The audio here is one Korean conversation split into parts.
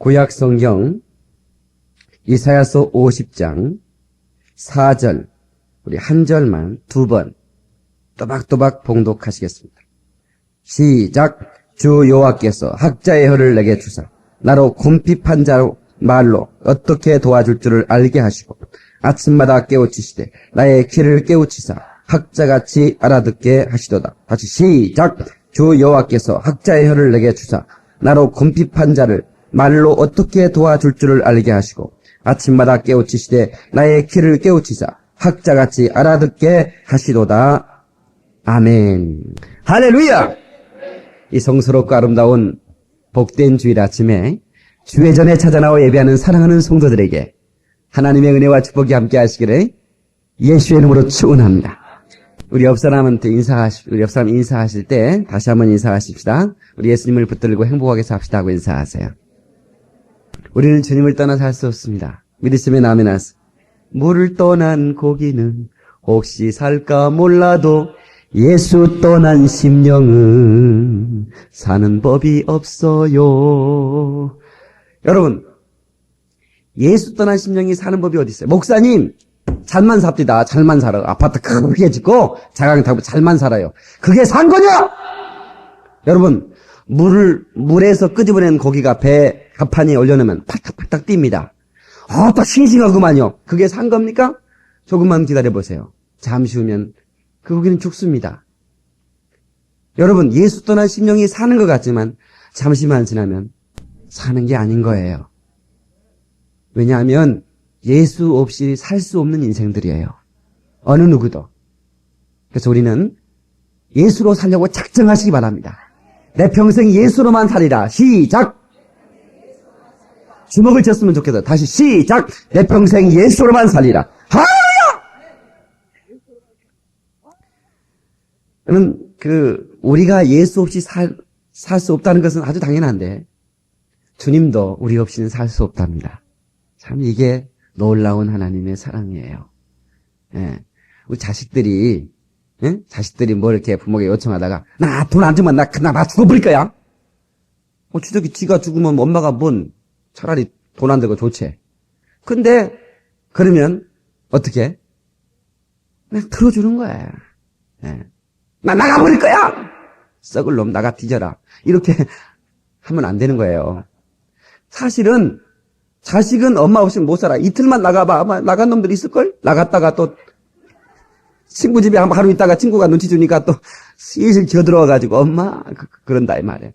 구약 성경 이사야서 50장 4절 우리 한 절만 두 번 또박또박 봉독하시겠습니다. 시작. 주 여호와께서 학자의 혀를 내게 주사 나로 궁핍한 자로 말로 어떻게 도와줄 줄을 알게 하시고 아침마다 깨우치시되 나의 귀를 깨우치사 학자같이 알아듣게 하시도다. 다시 시작. 주 여호와께서 학자의 혀를 내게 주사 나로 궁핍한 자를 말로 어떻게 도와줄 줄을 알게 하시고 아침마다 깨우치시되 나의 귀를 깨우치사 학자같이 알아듣게 하시도다. 아멘. 할렐루야. 이 성스럽고 아름다운 복된 주일 아침에 주의 전에 찾아나와 예배하는 사랑하는 성도들에게 하나님의 은혜와 축복이 함께 하시기를 예수의 이름으로 축원합니다. 우리 옆 사람 인사하실 때 다시 한번 인사하십시다. 우리 예수님을 붙들고 행복하게 삽시다 하고 인사하세요. 우리는 주님을 떠나 살 수 없습니다. 믿으시면 아멘하세요. 물을 떠난 고기는 혹시 살까 몰라도 예수 떠난 심령은 사는 법이 없어요. 여러분, 예수 떠난 심령이 사는 법이 어디 있어요? 목사님, 잘만 삽디다. 잘만 살아. 아파트 크게 짓고 자강 타고 잘만 살아요. 그게 산 거냐? 여러분, 물에서 끄집어낸 고기가 배 가판에 올려놓으면 팔딱팔딱 뜁니다. 딱 싱싱하구만요. 그게 산 겁니까? 조금만 기다려보세요. 잠시 후면 그 고기는 죽습니다. 여러분, 예수 떠난 심령이 사는 것 같지만 잠시만 지나면 사는 게 아닌 거예요. 왜냐하면 예수 없이 살 수 없는 인생들이에요. 어느 누구도. 그래서 우리는 예수로 살려고 작정하시기 바랍니다. 내 평생 예수로만 살리라. 시작. 주먹을 쳤으면 좋겠다. 다시 시작. 내 평생 예수로만 살리라. 할렐루야. 우리가 예수 없이 살 수 없다는 것은 아주 당연한데 주님도 우리 없이는 살 수 없답니다. 참 이게 놀라운 하나님의 사랑이에요. 예. 우리 자식들이 뭐 이렇게 부모에게 요청하다가 나 돈 안 주면 나 죽어버릴 거야. 지가 죽으면 엄마가 차라리 돈 안 들고 좋지. 근데 그러면 어떻게? 그냥 들어주는 거야. 예. 나 나가버릴 거야. 썩을 놈 나가 뒤져라. 이렇게 하면 안 되는 거예요. 사실은 자식은 엄마 없이는 못 살아. 이틀만 나가봐. 아마 나간 놈들 있을걸? 나갔다가 또 친구 집에 하루 있다가 친구가 눈치 주니까 또 슬슬 기어들어와가지고 엄마 그런다 이 말이에요.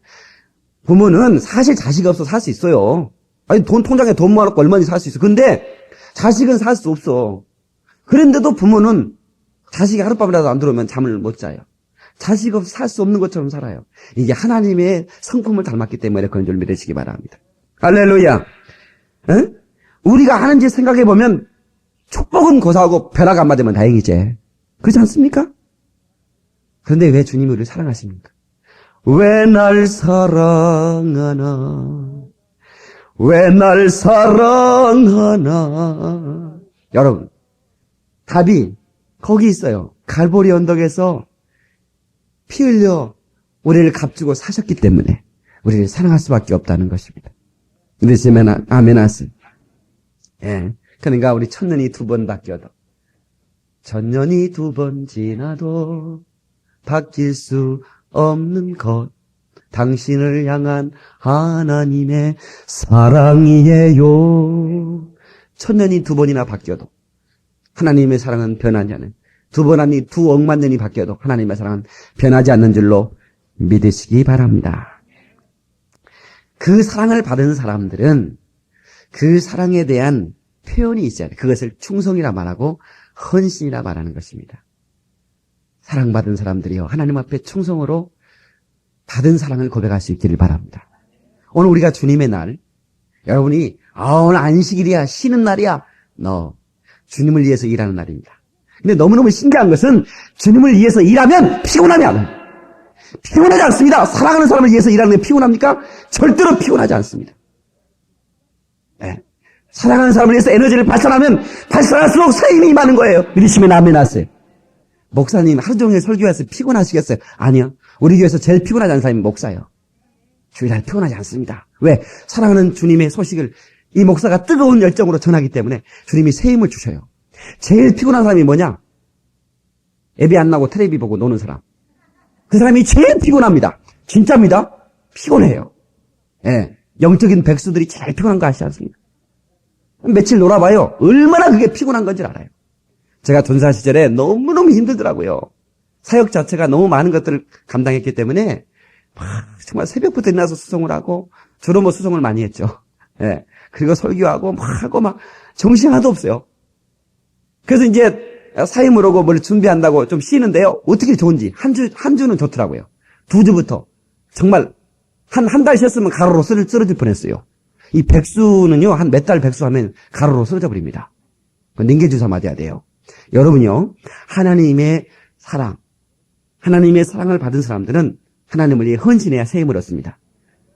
부모는 사실 자식 없어 살 수 있어요. 아니 통장에 돈 모아놓고 얼마든지 살 수 있어. 근데 자식은 살 수 없어. 그런데도 부모는 자식이 하룻밤이라도 안 들어오면 잠을 못 자요. 자식 없이 살 수 없는 것처럼 살아요. 이게 하나님의 성품을 닮았기 때문에 그런 줄 믿으시기 바랍니다. 할렐루야. 에? 우리가 하는 짓 생각해보면 축복은 고사하고 벼락 안 맞으면 다행이지. 그렇지 않습니까? 그런데 왜 주님이 우리를 사랑하십니까? 왜 날 사랑하나? 왜 날 사랑하나? 여러분, 답이 거기 있어요. 갈보리 언덕에서 피 흘려 우리를 값주고 사셨기 때문에 우리를 사랑할 수밖에 없다는 것입니다. 믿으시면 아멘 하세요. 예. 그러니까 우리 천년이 두 번 바뀌어도 천년이 두 번 지나도 바뀔 수 없는 것 당신을 향한 하나님의 사랑이에요. 천년이 두 번이나 바뀌어도 하나님의 사랑은 변하지 않는, 두 번 아니 2억만 년이 바뀌어도 하나님의 사랑은 변하지 않는 줄로 믿으시기 바랍니다. 그 사랑을 받은 사람들은 그 사랑에 대한 표현이 있어야 돼. 그것을 충성이라 말하고 헌신이라 말하는 것입니다. 사랑받은 사람들이요, 하나님 앞에 충성으로 받은 사랑을 고백할 수 있기를 바랍니다. 오늘 우리가 주님의 날, 여러분이 오늘 안식일이야, 쉬는 날이야. 주님을 위해서 일하는 날입니다. 근데 너무너무 신기한 것은 주님을 위해서 일하면 피곤하지 않습니다. 사랑하는 사람을 위해서 일하는 게 피곤합니까? 절대로 피곤하지 않습니다. 네. 사랑하는 사람을 위해서 에너지를 발산하면 발산할수록 새 힘이 임하는 거예요. 믿으시면 아멘 하세요. 목사님 하루 종일 설교해서 피곤하시겠어요? 아니요. 우리 교회에서 제일 피곤하지 않은 사람이 목사예요. 주일날 피곤하지 않습니다. 왜? 사랑하는 주님의 소식을 이 목사가 뜨거운 열정으로 전하기 때문에 주님이 새 힘을 주셔요. 제일 피곤한 사람이 뭐냐? 예배 안 나고 텔레비 보고 노는 사람. 그 사람이 제일 피곤합니다. 진짜입니다. 피곤해요. 예. 영적인 백수들이 제일 피곤한 거 아시지 않습니까? 며칠 놀아봐요. 얼마나 그게 피곤한 건지 알아요. 제가 전사 시절에 너무너무 힘들더라고요. 사역 자체가 너무 많은 것들을 감당했기 때문에 정말 새벽부터 일어나서 수송을 하고 주로 뭐 수송을 많이 했죠. 예. 그리고 설교하고 막 하고 막 정신 하나도 없어요. 그래서 이제 사임을 오고 뭘 준비한다고 좀 쉬는데요. 어떻게 좋은지 한 주는 좋더라고요. 2주부터 정말 한 달 쉬었으면 가로로 쓰러질 뻔했어요. 이 백수는요, 한 몇 달 백수하면 가로로 쓰러져 버립니다. 냉겨주사 맞아야 돼요. 여러분요, 하나님의 사랑을 받은 사람들은 하나님을 위해 헌신해야 새 힘을 얻습니다.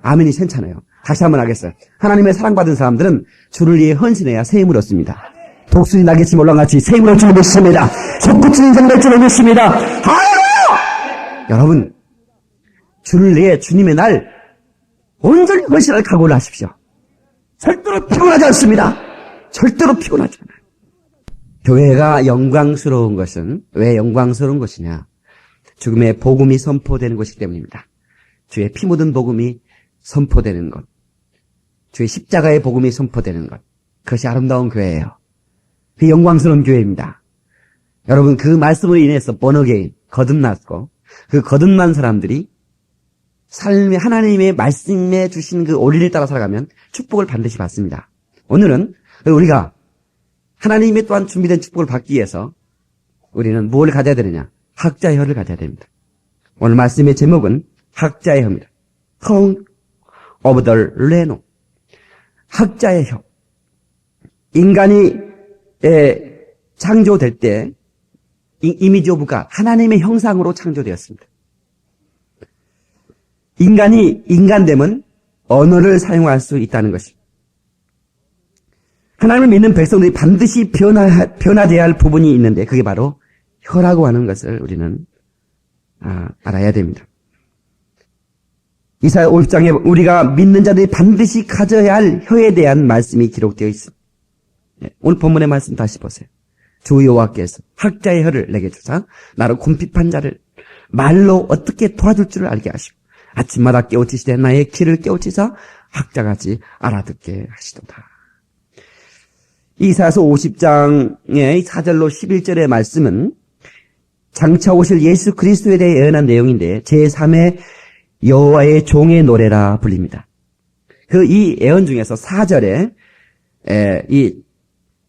아멘이 괜찮아요. 다시 한번 하겠어요. 하나님의 사랑받은 사람들은 주를 위해 헌신해야 새 힘을 얻습니다. 독수리 날개치 몰랑같이 새 힘을 얻을 줄 믿습니다. 적구치 인생 될 줄 믿습니다. 할렐루야! 여러분, 주를 위해 주님의 날 온전히 헌신할 각오를 하십시오. 절대로 피곤하지 않습니다. 절대로 피곤하지 않아요. 교회가 영광스러운 것은 왜 영광스러운 것이냐? 죽음의 복음이 선포되는 것이기 때문입니다. 주의 피 묻은 복음이 선포되는 것, 주의 십자가의 복음이 선포되는 것, 그것이 아름다운 교회예요. 그 영광스러운 교회입니다. 여러분, 그 말씀으로 인해서 번어게인 거듭났고, 그 거듭난 사람들이 삶의 하나님의 말씀에 주신 그 원리를 따라 살아가면 축복을 반드시 받습니다. 오늘은 우리가 하나님의 또한 준비된 축복을 받기 위해서 우리는 무엇을 가져야 되느냐? 학자의 혀를 가져야 됩니다. 오늘 말씀의 제목은 학자의 혀입니다. Tongue of the Learner. 학자의 혀. 인간이 창조될 때 이미지 오브 갓, 하나님의 형상으로 창조되었습니다. 인간이 인간됨은 언어를 사용할 수 있다는 것입니다. 하나님을 믿는 백성들이 반드시 변화되어야 할 부분이 있는데 그게 바로 혀라고 하는 것을 우리는 알아야 됩니다. 이사야 50장에 우리가 믿는 자들이 반드시 가져야 할 혀에 대한 말씀이 기록되어 있습니다. 오늘 본문의 말씀 다시 보세요. 주 여호와께서 학자의 혀를 내게 주사 나를 곰핍한 자를 말로 어떻게 도와줄 줄을 알게 하시고 아침마다 깨우치시되 나의 귀를 깨우치사 학자같이 알아듣게 하시도다. 이사야서 50장의 4절로 11절의 말씀은 장차 오실 예수 그리스도에 대해 예언한 내용인데 제3의 여호와의 종의 노래라 불립니다. 이 예언 중에서 4절에 이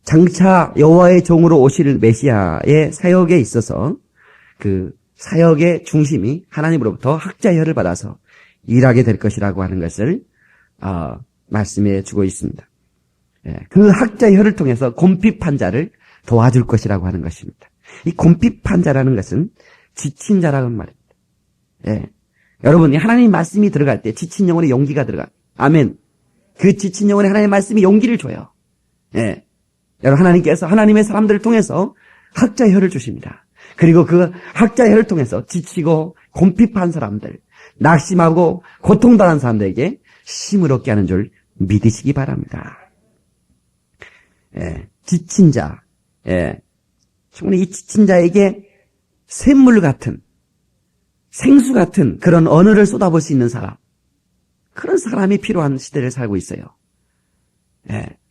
장차 여호와의 종으로 오실 메시아의 사역에 있어서 그 사역의 중심이 하나님으로부터 학자의 혀를 받아서 일하게 될 것이라고 하는 것을 말씀해 주고 있습니다. 그 학자의 혀를 통해서 곰핍한 자를 도와줄 것이라고 하는 것입니다. 이 곰핍한 자라는 것은 지친 자라는 말입니다. 여러분, 하나님의 말씀이 들어갈 때 지친 영혼에 용기가 들어가. 아멘. 그 지친 영혼에 하나님의 말씀이 용기를 줘요. 여러분, 하나님께서 하나님의 사람들을 통해서 학자의 혀를 주십니다. 그리고 그 학자의 혀를 통해서 지치고 곰핍한 사람들, 낙심하고 고통당한 사람들에게 힘을 얻게 하는 줄 믿으시기 바랍니다. 지친 자, 충분히 이 지친 자에게 샘물 같은, 생수 같은 그런 언어를 쏟아볼 수 있는 사람, 그런 사람이 필요한 시대를 살고 있어요.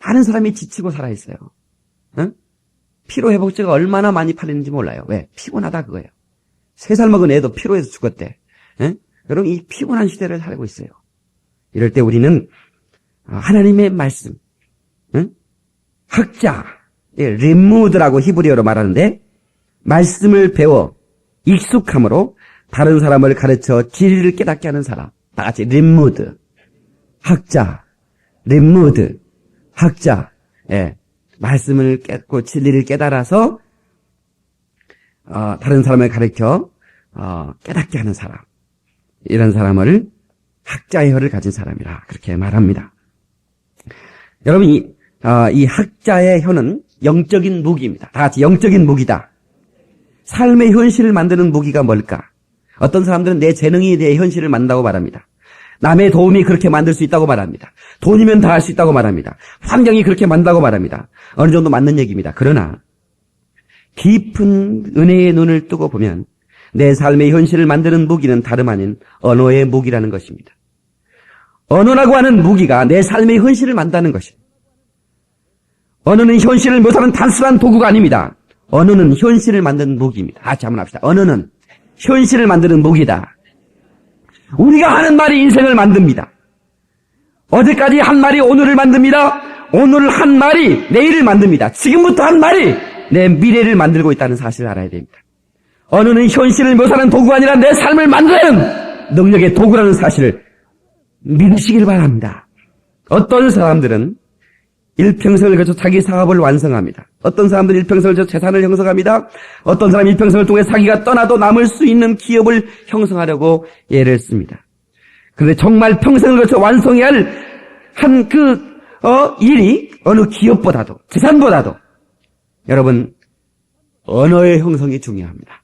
많은 사람이 지치고 살아있어요. 응? 피로회복제가 얼마나 많이 팔리는지 몰라요. 왜? 피곤하다 그거예요. 3살 먹은 애도 피로해서 죽었대. 여러분, 이 피곤한 시대를 살고 있어요. 이럴 때 우리는 하나님의 말씀, 학자, 림무드라고 히브리어로 말하는데 말씀을 배워 익숙함으로 다른 사람을 가르쳐 진리를 깨닫게 하는 사람. 다 같이 림무드, 학자, 림무드, 학자. 말씀을 깨닫고 진리를 깨달아서 다른 사람을 가르쳐 깨닫게 하는 사람. 이런 사람을 학자의 혀를 가진 사람이라 그렇게 말합니다. 여러분, 이 학자의 혀는 영적인 무기입니다. 다 같이 영적인 무기다. 삶의 현실을 만드는 무기가 뭘까? 어떤 사람들은 내 재능이 내 현실을 만든다고 말합니다. 남의 도움이 그렇게 만들 수 있다고 말합니다. 돈이면 다 할 수 있다고 말합니다. 환경이 그렇게 만든다고 말합니다. 어느 정도 맞는 얘기입니다. 그러나 깊은 은혜의 눈을 뜨고 보면 내 삶의 현실을 만드는 무기는 다름 아닌 언어의 무기라는 것입니다. 언어라고 하는 무기가 내 삶의 현실을 만드는 것입니다. 언어는 현실을 묘사하는 단순한 도구가 아닙니다. 언어는 현실을 만드는 무기입니다. 같이 한번 합시다. 언어는 현실을 만드는 무기다. 우리가 하는 말이 인생을 만듭니다. 어제까지 한 말이 오늘을 만듭니다. 오늘 한 말이 내일을 만듭니다. 지금부터 한 말이 내 미래를 만들고 있다는 사실을 알아야 됩니다. 언어는 현실을 묘사하는 도구가 아니라 내 삶을 만드는 능력의 도구라는 사실을 믿으시길 바랍니다. 어떤 사람들은 일평생을 거쳐 자기 사업을 완성합니다. 어떤 사람들은 일평생을 거쳐 재산을 형성합니다. 어떤 사람은 일평생을 통해 자기가 떠나도 남을 수 있는 기업을 형성하려고 애를 씁니다. 그런데 정말 평생을 거쳐 완성해야 할 한 일이 어느 기업보다도 재산보다도 여러분 언어의 형성이 중요합니다.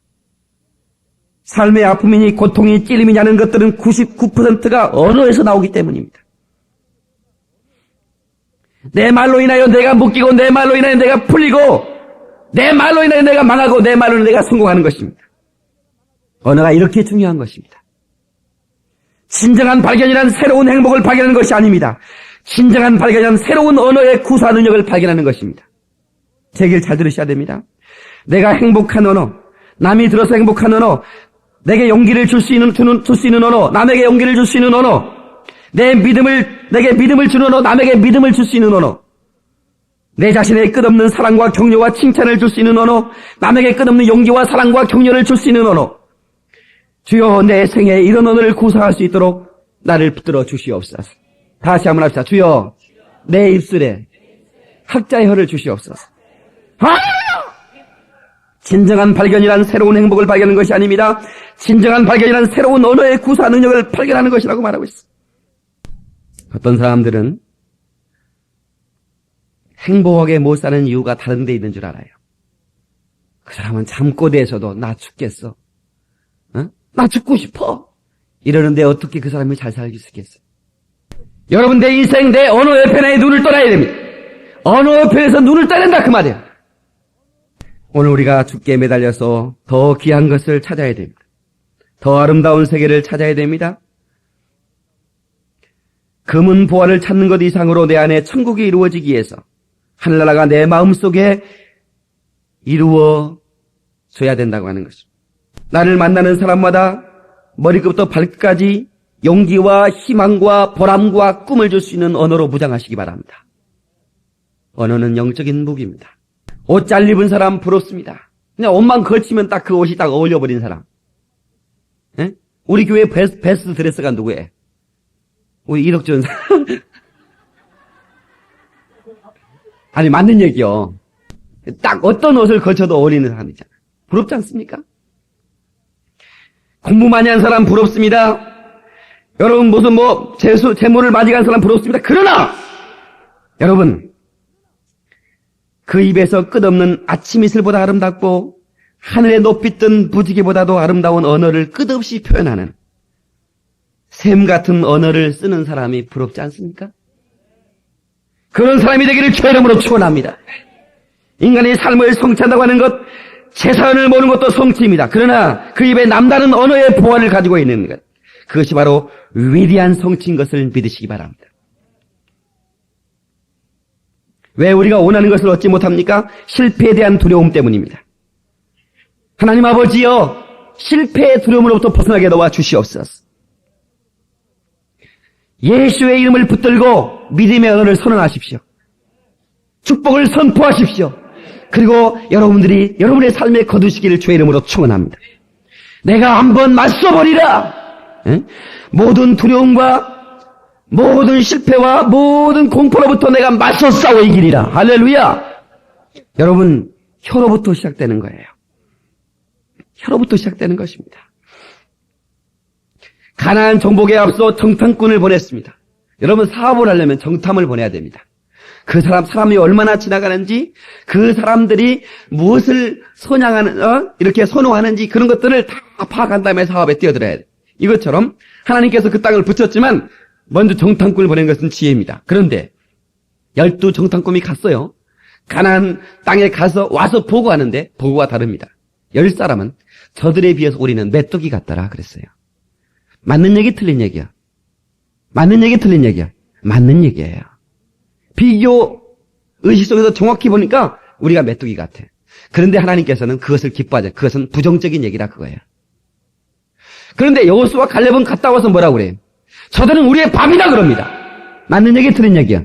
삶의 아픔이니 고통이 찔림이니 하는 것들은 99%가 언어에서 나오기 때문입니다. 내 말로 인하여 내가 묶이고 내 말로 인하여 내가 풀리고 내 말로 인하여 내가 망하고 내 말로 내가 성공하는 것입니다. 언어가 이렇게 중요한 것입니다. 진정한 발견이란 새로운 행복을 발견하는 것이 아닙니다. 진정한 발견이란 새로운 언어의 구사 능력을 발견하는 것입니다. 제 얘기를 잘 들으셔야 됩니다. 내가 행복한 언어, 남이 들어서 행복한 언어, 내게 용기를 줄 수 있는 언어, 남에게 용기를 줄 수 있는 언어, 내게 믿음을 주는 언어, 남에게 믿음을 줄 수 있는 언어, 내 자신의 끝없는 사랑과 격려와 칭찬을 줄 수 있는 언어, 남에게 끝없는 용기와 사랑과 격려를 줄 수 있는 언어. 주여 내 생에 이런 언어를 구사할 수 있도록 나를 붙들어 주시옵소서. 다시 한번 합시다. 주여 내 입술에 학자의 혀를 주시옵소서. 진정한 발견이란 새로운 행복을 발견하는 것이 아닙니다. 진정한 발견이란 새로운 언어의 구사 능력을 발견하는 것이라고 말하고 있습니다. 어떤 사람들은 행복하게 못 사는 이유가 다른 데 있는 줄 알아요. 그 사람은 잠꼬대에서도 나 죽겠어. 나 죽고 싶어. 이러는데 어떻게 그 사람이 잘 살기 수 있겠어요? 여러분 내 인생 내 언어의 편에 눈을 떠나야 됩니다. 언어의 편에서 눈을 떼낸다 그 말이에요. 오늘 우리가 주께 매달려서 더 귀한 것을 찾아야 됩니다. 더 아름다운 세계를 찾아야 됩니다. 금은 보화를 찾는 것 이상으로 내 안에 천국이 이루어지기 위해서 하늘나라가 내 마음속에 이루어져야 된다고 하는 것입니다. 나를 만나는 사람마다 머리끝부터 발끝까지 용기와 희망과 보람과 꿈을 줄 수 있는 언어로 무장하시기 바랍니다. 언어는 영적인 무기입니다. 옷 잘 입은 사람 부럽습니다. 그냥 옷만 걸치면 딱 그 옷이 딱 어울려버린 사람. 에? 우리 교회 베스트 드레스가 누구예요? 우리 이덕준 사람. 아니 맞는 얘기요. 딱 어떤 옷을 걸쳐도 어울리는 사람이잖아요. 부럽지 않습니까? 공부 많이 한 사람 부럽습니다. 여러분 무슨 재물을 많이 간 사람 부럽습니다. 그러나 여러분 그 입에서 끝없는 아침 이슬보다 아름답고 하늘에 높이 뜬 부지기보다도 아름다운 언어를 끝없이 표현하는 샘 같은 언어를 쓰는 사람이 부럽지 않습니까? 그런 사람이 되기를 주의 이름으로 축원합니다. 인간의 삶을 성취한다고 하는 것, 재산을 모으는 것도 성취입니다. 그러나 그 입에 남다른 언어의 보화를 가지고 있는 것, 그것이 바로 위대한 성취인 것을 믿으시기 바랍니다. 왜 우리가 원하는 것을 얻지 못합니까? 실패에 대한 두려움 때문입니다. 하나님 아버지여, 실패의 두려움으로부터 벗어나게 도와 주시옵소서. 예수의 이름을 붙들고 믿음의 언어를 선언하십시오. 축복을 선포하십시오. 그리고 여러분들이 여러분의 삶에 거두시기를 주의 이름으로 축원합니다. 내가 한번 맞서버리라. 모든 두려움과 모든 실패와 모든 공포로부터 내가 맞서 싸워 이기리라. 할렐루야. 여러분 혀로부터 시작되는 거예요. 혀로부터 시작되는 것입니다. 가나안 정복에 앞서 정탐꾼을 보냈습니다. 여러분 사업을 하려면 정탐을 보내야 됩니다. 그 사람이 얼마나 지나가는지, 그 사람들이 무엇을 이렇게 선호하는지 그런 것들을 다 파악한 다음에 사업에 뛰어들어야 돼. 이것처럼 하나님께서 그 땅을 붙였지만 먼저 정탐꾼을 보낸 것은 지혜입니다. 그런데 12 정탐꾼이 갔어요. 가나안 땅에 가서 와서 보고하는데 보고가 다릅니다. 10사람은 저들에 비해서 우리는 메뚜기 같더라 그랬어요. 맞는 얘기 틀린 얘기야. 맞는 얘기 틀린 얘기야. 맞는 얘기예요. 비교 의식 속에서 정확히 보니까 우리가 메뚜기 같아. 그런데 하나님께서는 그것을 기뻐하지. 그것은 부정적인 얘기라 그거예요. 그런데 여호수아 갈렙은 갔다 와서 뭐라고 그래요? 저들은 우리의 밥이다 그럽니다. 맞는 얘기 틀린 얘기야.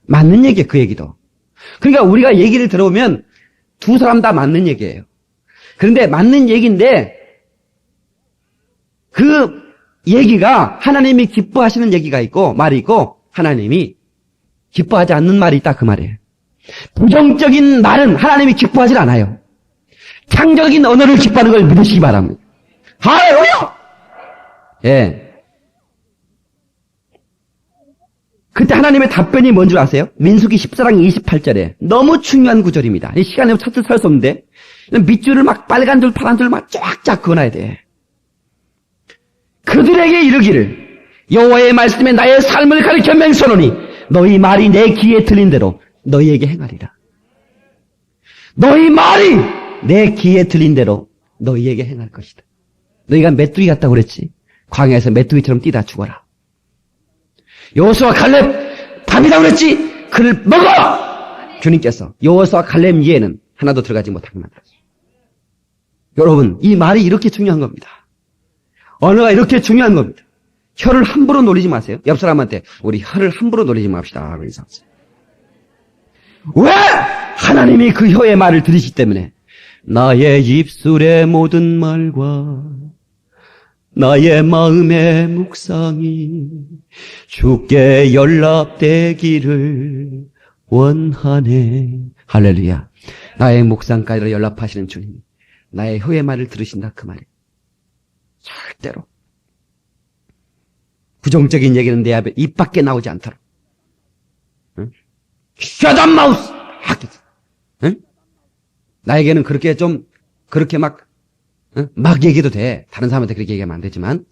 맞는 얘기야 그 얘기도. 그러니까 우리가 얘기를 들어보면 두 사람 다 맞는 얘기예요. 그런데 맞는 얘기인데 그 얘기가 하나님이 기뻐하시는 얘기가 있고 말이 있고 하나님이 기뻐하지 않는 말이 있다 그 말이에요. 부정적인 말은 하나님이 기뻐하지 않아요. 창조적인 언어를 기뻐하는 걸 믿으시기 바랍니다. 할렐루야! 예. 그때 하나님의 답변이 뭔 줄 아세요? 민수기 14장 28절에 너무 중요한 구절입니다. 이 시간에 찾을 수 없는데 밑줄을 막 빨간 줄 파란 줄 막 쫙쫙 그어놔야 돼. 그들에게 이르기를 여호와의 말씀에 나의 삶을 가리켜 맹세하노니 너희 말이 내 귀에 들린 대로 너희에게 행하리라. 너희 말이 내 귀에 들린 대로 너희에게 행할 것이다. 너희가 메뚜기 같다고 그랬지. 광야에서 메뚜기처럼 뛰다 죽어라. 여호수아 갈렙 밥이라고 그랬지. 그를 먹어. 주님께서 여호수아 갈렙 이해는 하나도 들어가지 못하게 만들었어요. 여러분 이 말이 이렇게 중요한 겁니다. 언어가 이렇게 중요한 겁니다. 혀를 함부로 놀리지 마세요. 옆 사람한테 우리 혀를 함부로 놀리지 맙시다. 왜? 하나님이 그 혀의 말을 들으시기 때문에 나의 입술의 모든 말과 나의 마음의 묵상이 주께 연락되기를 원하네. 할렐루야. 나의 묵상까지 연락하시는 주님, 나의 혀의 말을 들으신다 그 말이에요. 절대로 부정적인 얘기는 내 앞에 입 밖에 나오지 않도록. 응? Shut up, mouse! 응? 나에게는 그렇게 좀 그렇게 막 얘기해도 돼. 다른 사람한테 그렇게 얘기하면 안 되지만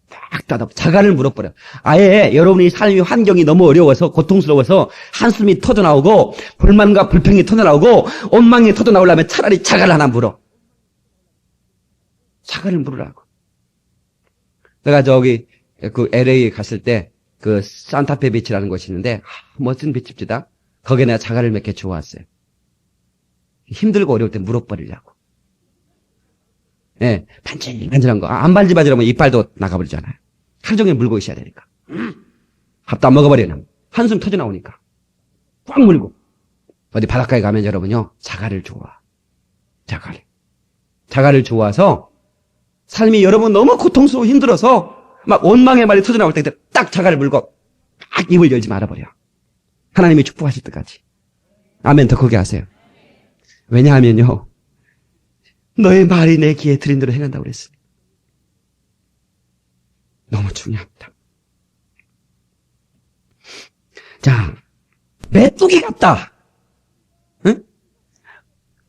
딱 닫아 자갈을 물어버려. 아예 여러분이 삶의 환경이 너무 어려워서 고통스러워서 한숨이 터져나오고 불만과 불평이 터져나오고 원망이 터져나오려면 차라리 자갈 하나 물어. 자갈을 물으라고. 내가 저기 그 LA 갔을 때 그 산타페 비치라는 곳이 있는데 멋진 비치입니다. 거기에 내가 자갈을 몇 개 주워왔어요. 힘들고 어려울 때 물어버리려고. 예, 반질반질한 거. 안 반질반질하면 이빨도 나가버리잖아요. 하루 종일 물고 있어야 되니까. 밥도 안 먹어버리는. 한숨 터져나오니까. 꽉 물고. 어디 바닷가에 가면 여러분요, 자갈을 주워. 자갈을 주워서 삶이 여러분 너무 고통스러워 힘들어서 막 원망의 말이 터져나올 때 딱 자갈을 물고 딱 입을 열지 말아버려. 하나님이 축복하실 때까지. 아멘. 더 크게 하세요. 왜냐하면요, 너의 말이 내 귀에 들린 대로 행한다고 그랬어요. 너무 중요합니다. 자, 메뚜기 같다. 응?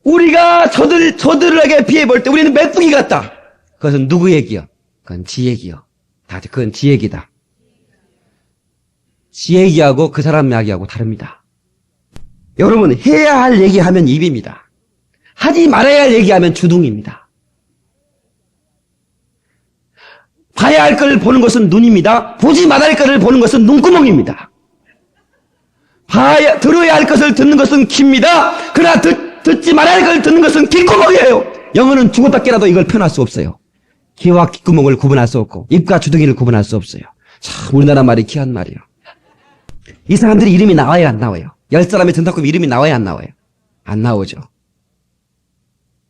우리가 저들에게 비해 볼 때 우리는 메뚜기 같다. 그것은 누구 얘기요? 그건 지 얘기요. 그건 지 얘기다. 지 얘기하고 그 사람 이야기하고 다릅니다. 여러분, 해야 할 얘기하면 입입니다. 하지 말아야 할 얘기하면 주둥입니다. 봐야 할 것을 보는 것은 눈입니다. 보지 말아야 할 것을 보는 것은 눈구멍입니다. 들어야 할 것을 듣는 것은 귀입니다. 그러나 듣지 말아야 할 것을 듣는 것은 귓구멍이에요. 영어는 죽었다 깨라도 이걸 표현할 수 없어요. 귀와 귓구멍을 구분할 수 없고 입과 주둥이를 구분할 수 없어요. 참 우리나라 말이 귀한 말이에요. 이 사람들이 이름이 나와요, 안 나와요? 10사람의 전탁금 이름이 나와요, 안 나와요? 안 나오죠.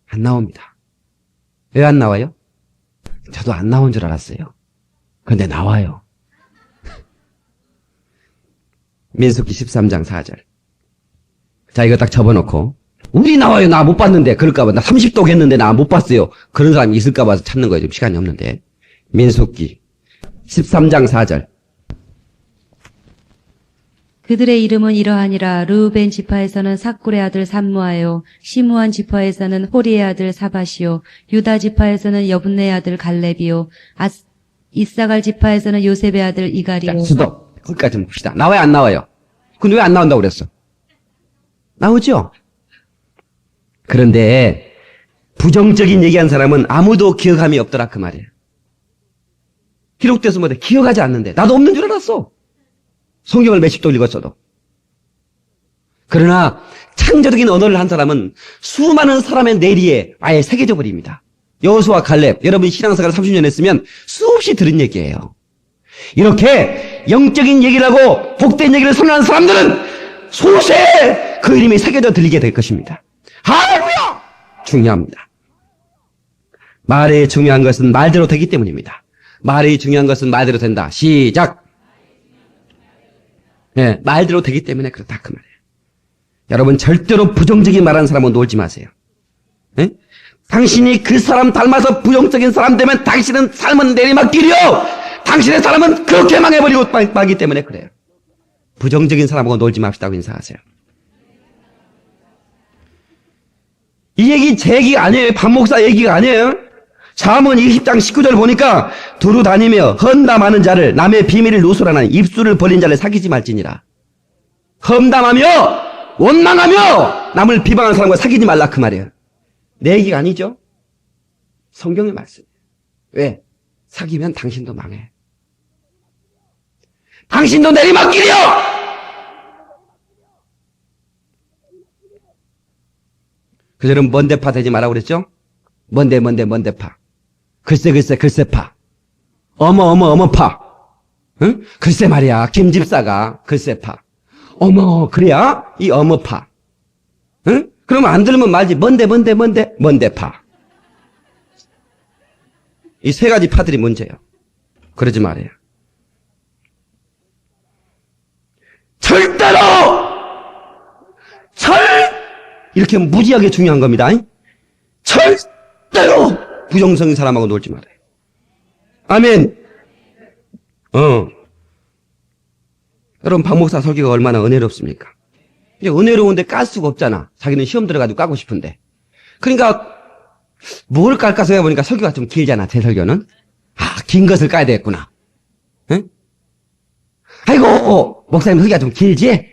안 나옵니다. 왜 안 나와요? 저도 안 나온 줄 알았어요. 근데 나와요. 민수기 13장 4절. 자, 이거 딱 접어놓고 우리 나와요. 나 못 봤는데. 그럴까봐. 나 30독 했는데 나 못 봤어요. 그런 사람이 있을까봐 찾는 거예요. 지금 시간이 없는데. 민수기 13장 4절. 그들의 이름은 이러하니라. 르우벤 지파에서는 삭굴의 아들 삼무아요. 시므안 지파에서는 호리의 아들 사바시요. 유다 지파에서는 여분네 아들 갈렙이요. 이사갈 지파에서는 요셉의 아들 자, 이갈이요. 수도. 거기까지 좀 봅시다. 나와요, 안 나와요? 근데 왜 안 나온다고 그랬어? 나오죠? 그런데 부정적인 얘기한 사람은 아무도 기억함이 없더라 그 말이에요. 기록돼서 뭐래 기억하지 않는데 나도 없는 줄 알았어. 성경을 몇십 도 읽었어도. 그러나 창조적인 언어를 한 사람은 수많은 사람의 뇌리에 아예 새겨져 버립니다. 여호수아 갈렙, 여러분이 신앙생활 30년 했으면 수없이 들은 얘기예요. 이렇게 영적인 얘기를 하고 복된 얘기를 선언하는 사람들은 소세 그 이름이 새겨져 들리게 될 것입니다. 할렐루야! 중요합니다. 말이 중요한 것은 말대로 되기 때문입니다. 말이 중요한 것은 말대로 된다. 시작! 네, 말대로 되기 때문에 그렇다 그 말이에요. 여러분 절대로 부정적인 말하는 사람은 놀지 마세요. 네? 당신이 그 사람 닮아서 부정적인 사람 되면 당신은 삶은 내리막길이요. 당신의 사람은 그렇게 망해버리고 마기 때문에 그래요. 부정적인 사람하고 놀지 맙시다고 인사하세요. 이 얘기 제 얘기가 아니에요. 박 목사 얘기가 아니에요. 잠언 20장 19절 보니까 두루 다니며 험담하는 자를 남의 비밀을 누설하는 입술을 벌린 자를 사귀지 말지니라. 험담하며 원망하며 남을 비방하는 사람과 사귀지 말라 그 말이에요. 내 얘기가 아니죠. 성경의 말씀이에요. 왜? 사귀면 당신도 망해. 당신도 내리막길이요! 그래서 여러분 먼데파 되지 말라고 그랬죠? 먼데파. 글쎄파. 어머파. 응? 글쎄 말이야. 김 집사가 글쎄파. 어머 그래야 이 어머파. 응? 그러면 안 들으면 말지. 먼데파. 이 세 가지 파들이 문제예요. 그러지 말아요. 절대로 이렇게 무지하게 중요한 겁니다. 절대로 부정성인 사람하고 놀지 말아요. 아멘. 여러분 박 목사 설교가 얼마나 은혜롭습니까? 이제 은혜로운데 깔 수가 없잖아. 자기는 시험 들어가지고 까고 싶은데. 그러니까 뭘 깔까 생각해보니까 설교가 좀 길잖아. 제 설교는. 긴 것을 까야 되겠구나. 응? 아이고 목사님 설교가 좀 길지?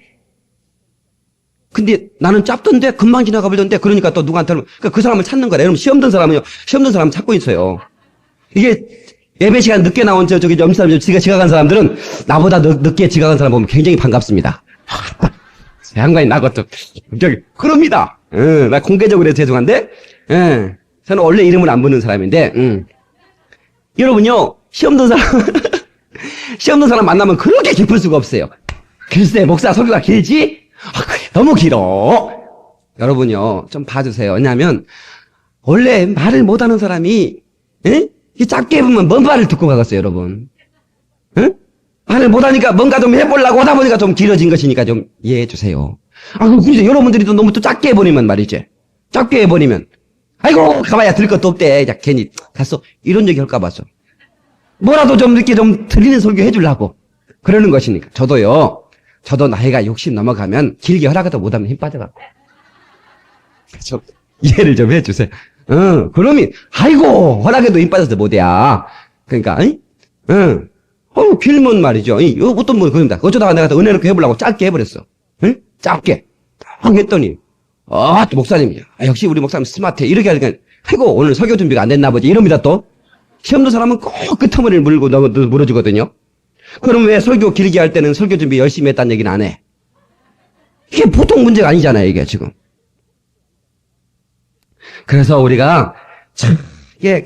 근데 나는 짧던데 금방 지나가 버리던데 그러니까 또 누구한테 그러니까 그 사람을 찾는 거래. 여러분 시험 든 사람은요. 시험 든 사람 찾고 있어요. 이게 예배 시간 늦게 나온 저기 염사람 지각한 사람들은 나보다 늦게 지각한 사람 보면 굉장히 반갑습니다. 양반이 나것도 저기 그럽니다. 나 공개적으로 해서 죄송한데 저는 원래 이름을 안 부르는 사람인데 여러분요 시험 든 사람 만나면 그렇게 깊을 수가 없어요. 글쎄 목사 설교가 길지? 너무 길어. 여러분요 좀 봐주세요. 왜냐하면 원래 말을 못하는 사람이 짧게 해보면 뭔 말을 듣고 가겠어요 여러분. 말을 못하니까 뭔가 좀 해보려고 하다 보니까 좀 길어진 것이니까 좀 이해해 주세요. 그럼 그래서 여러분들이 또 너무 또 짧게 해버리면 말이지. 짧게 해버리면 아이고 가봐야 들을 것도 없대. 자, 괜히 갔어. 이런 얘기 할까 봐서 뭐라도 좀 이렇게 좀 들리는 설교 해주려고 그러는 것이니까. 저도 나이가 60 넘어가면 길게 허락해도 못하면 힘 빠져갖고 좀 이해를 좀 해주세요. 그러면 아이고 허락해도 힘 빠져서 못해야. 그러니까 길면 말이죠. 어떤 분은 그럽니다. 어쩌다가 내가 더 은혜롭게 해보려고 짧게 해버렸어. 짧게 딱 했더니 또 목사님이야. 역시 우리 목사님 스마트해. 이렇게 하니까 아이고 오늘 설교 준비가 안 됐나 보지. 이럽니다 또. 시험 든 사람은 꼭 끄트머리를 물고 물어주거든요. 그럼 왜 설교 길게 할 때는 설교 준비 열심히 했다는 얘기는 안 해? 이게 보통 문제가 아니잖아요 이게 지금. 그래서 우리가 참 이게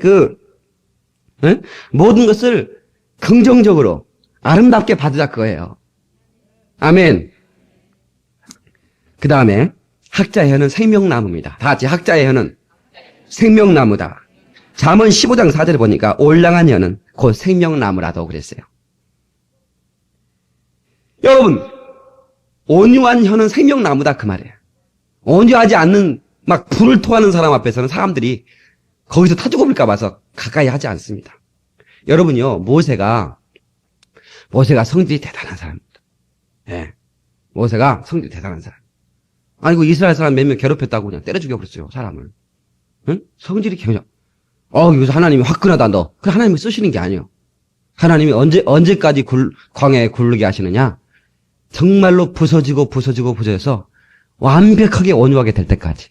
모든 것을 긍정적으로 아름답게 받으자 그거예요. 아멘. 그 다음에 학자의 혀는 생명나무입니다. 다 같이 학자의 혀는 생명나무다. 잠언 15장 4절에 보니까 올량한 혀는 곧 생명나무라도 그랬어요. 여러분 온유한 혀는 생명나무다 그 말이에요. 온유하지 않는 막 불을 토하는 사람 앞에서는 사람들이 거기서 타 죽어볼까 봐서 가까이 하지 않습니다. 여러분요 모세가 성질이 대단한 사람입니다. 예, 모세가 성질이 대단한 사람. 아이고 이스라엘 사람 몇 명 괴롭혔다고 그냥 때려 죽여버렸어요 사람을. 성질이 그냥. 이거 하나님이 화끈하다 너. 그 하나님이 쓰시는 게 아니에요. 하나님이 언제까지 광야에 굴르게 하시느냐? 정말로 부서져서 완벽하게 온유하게 될 때까지.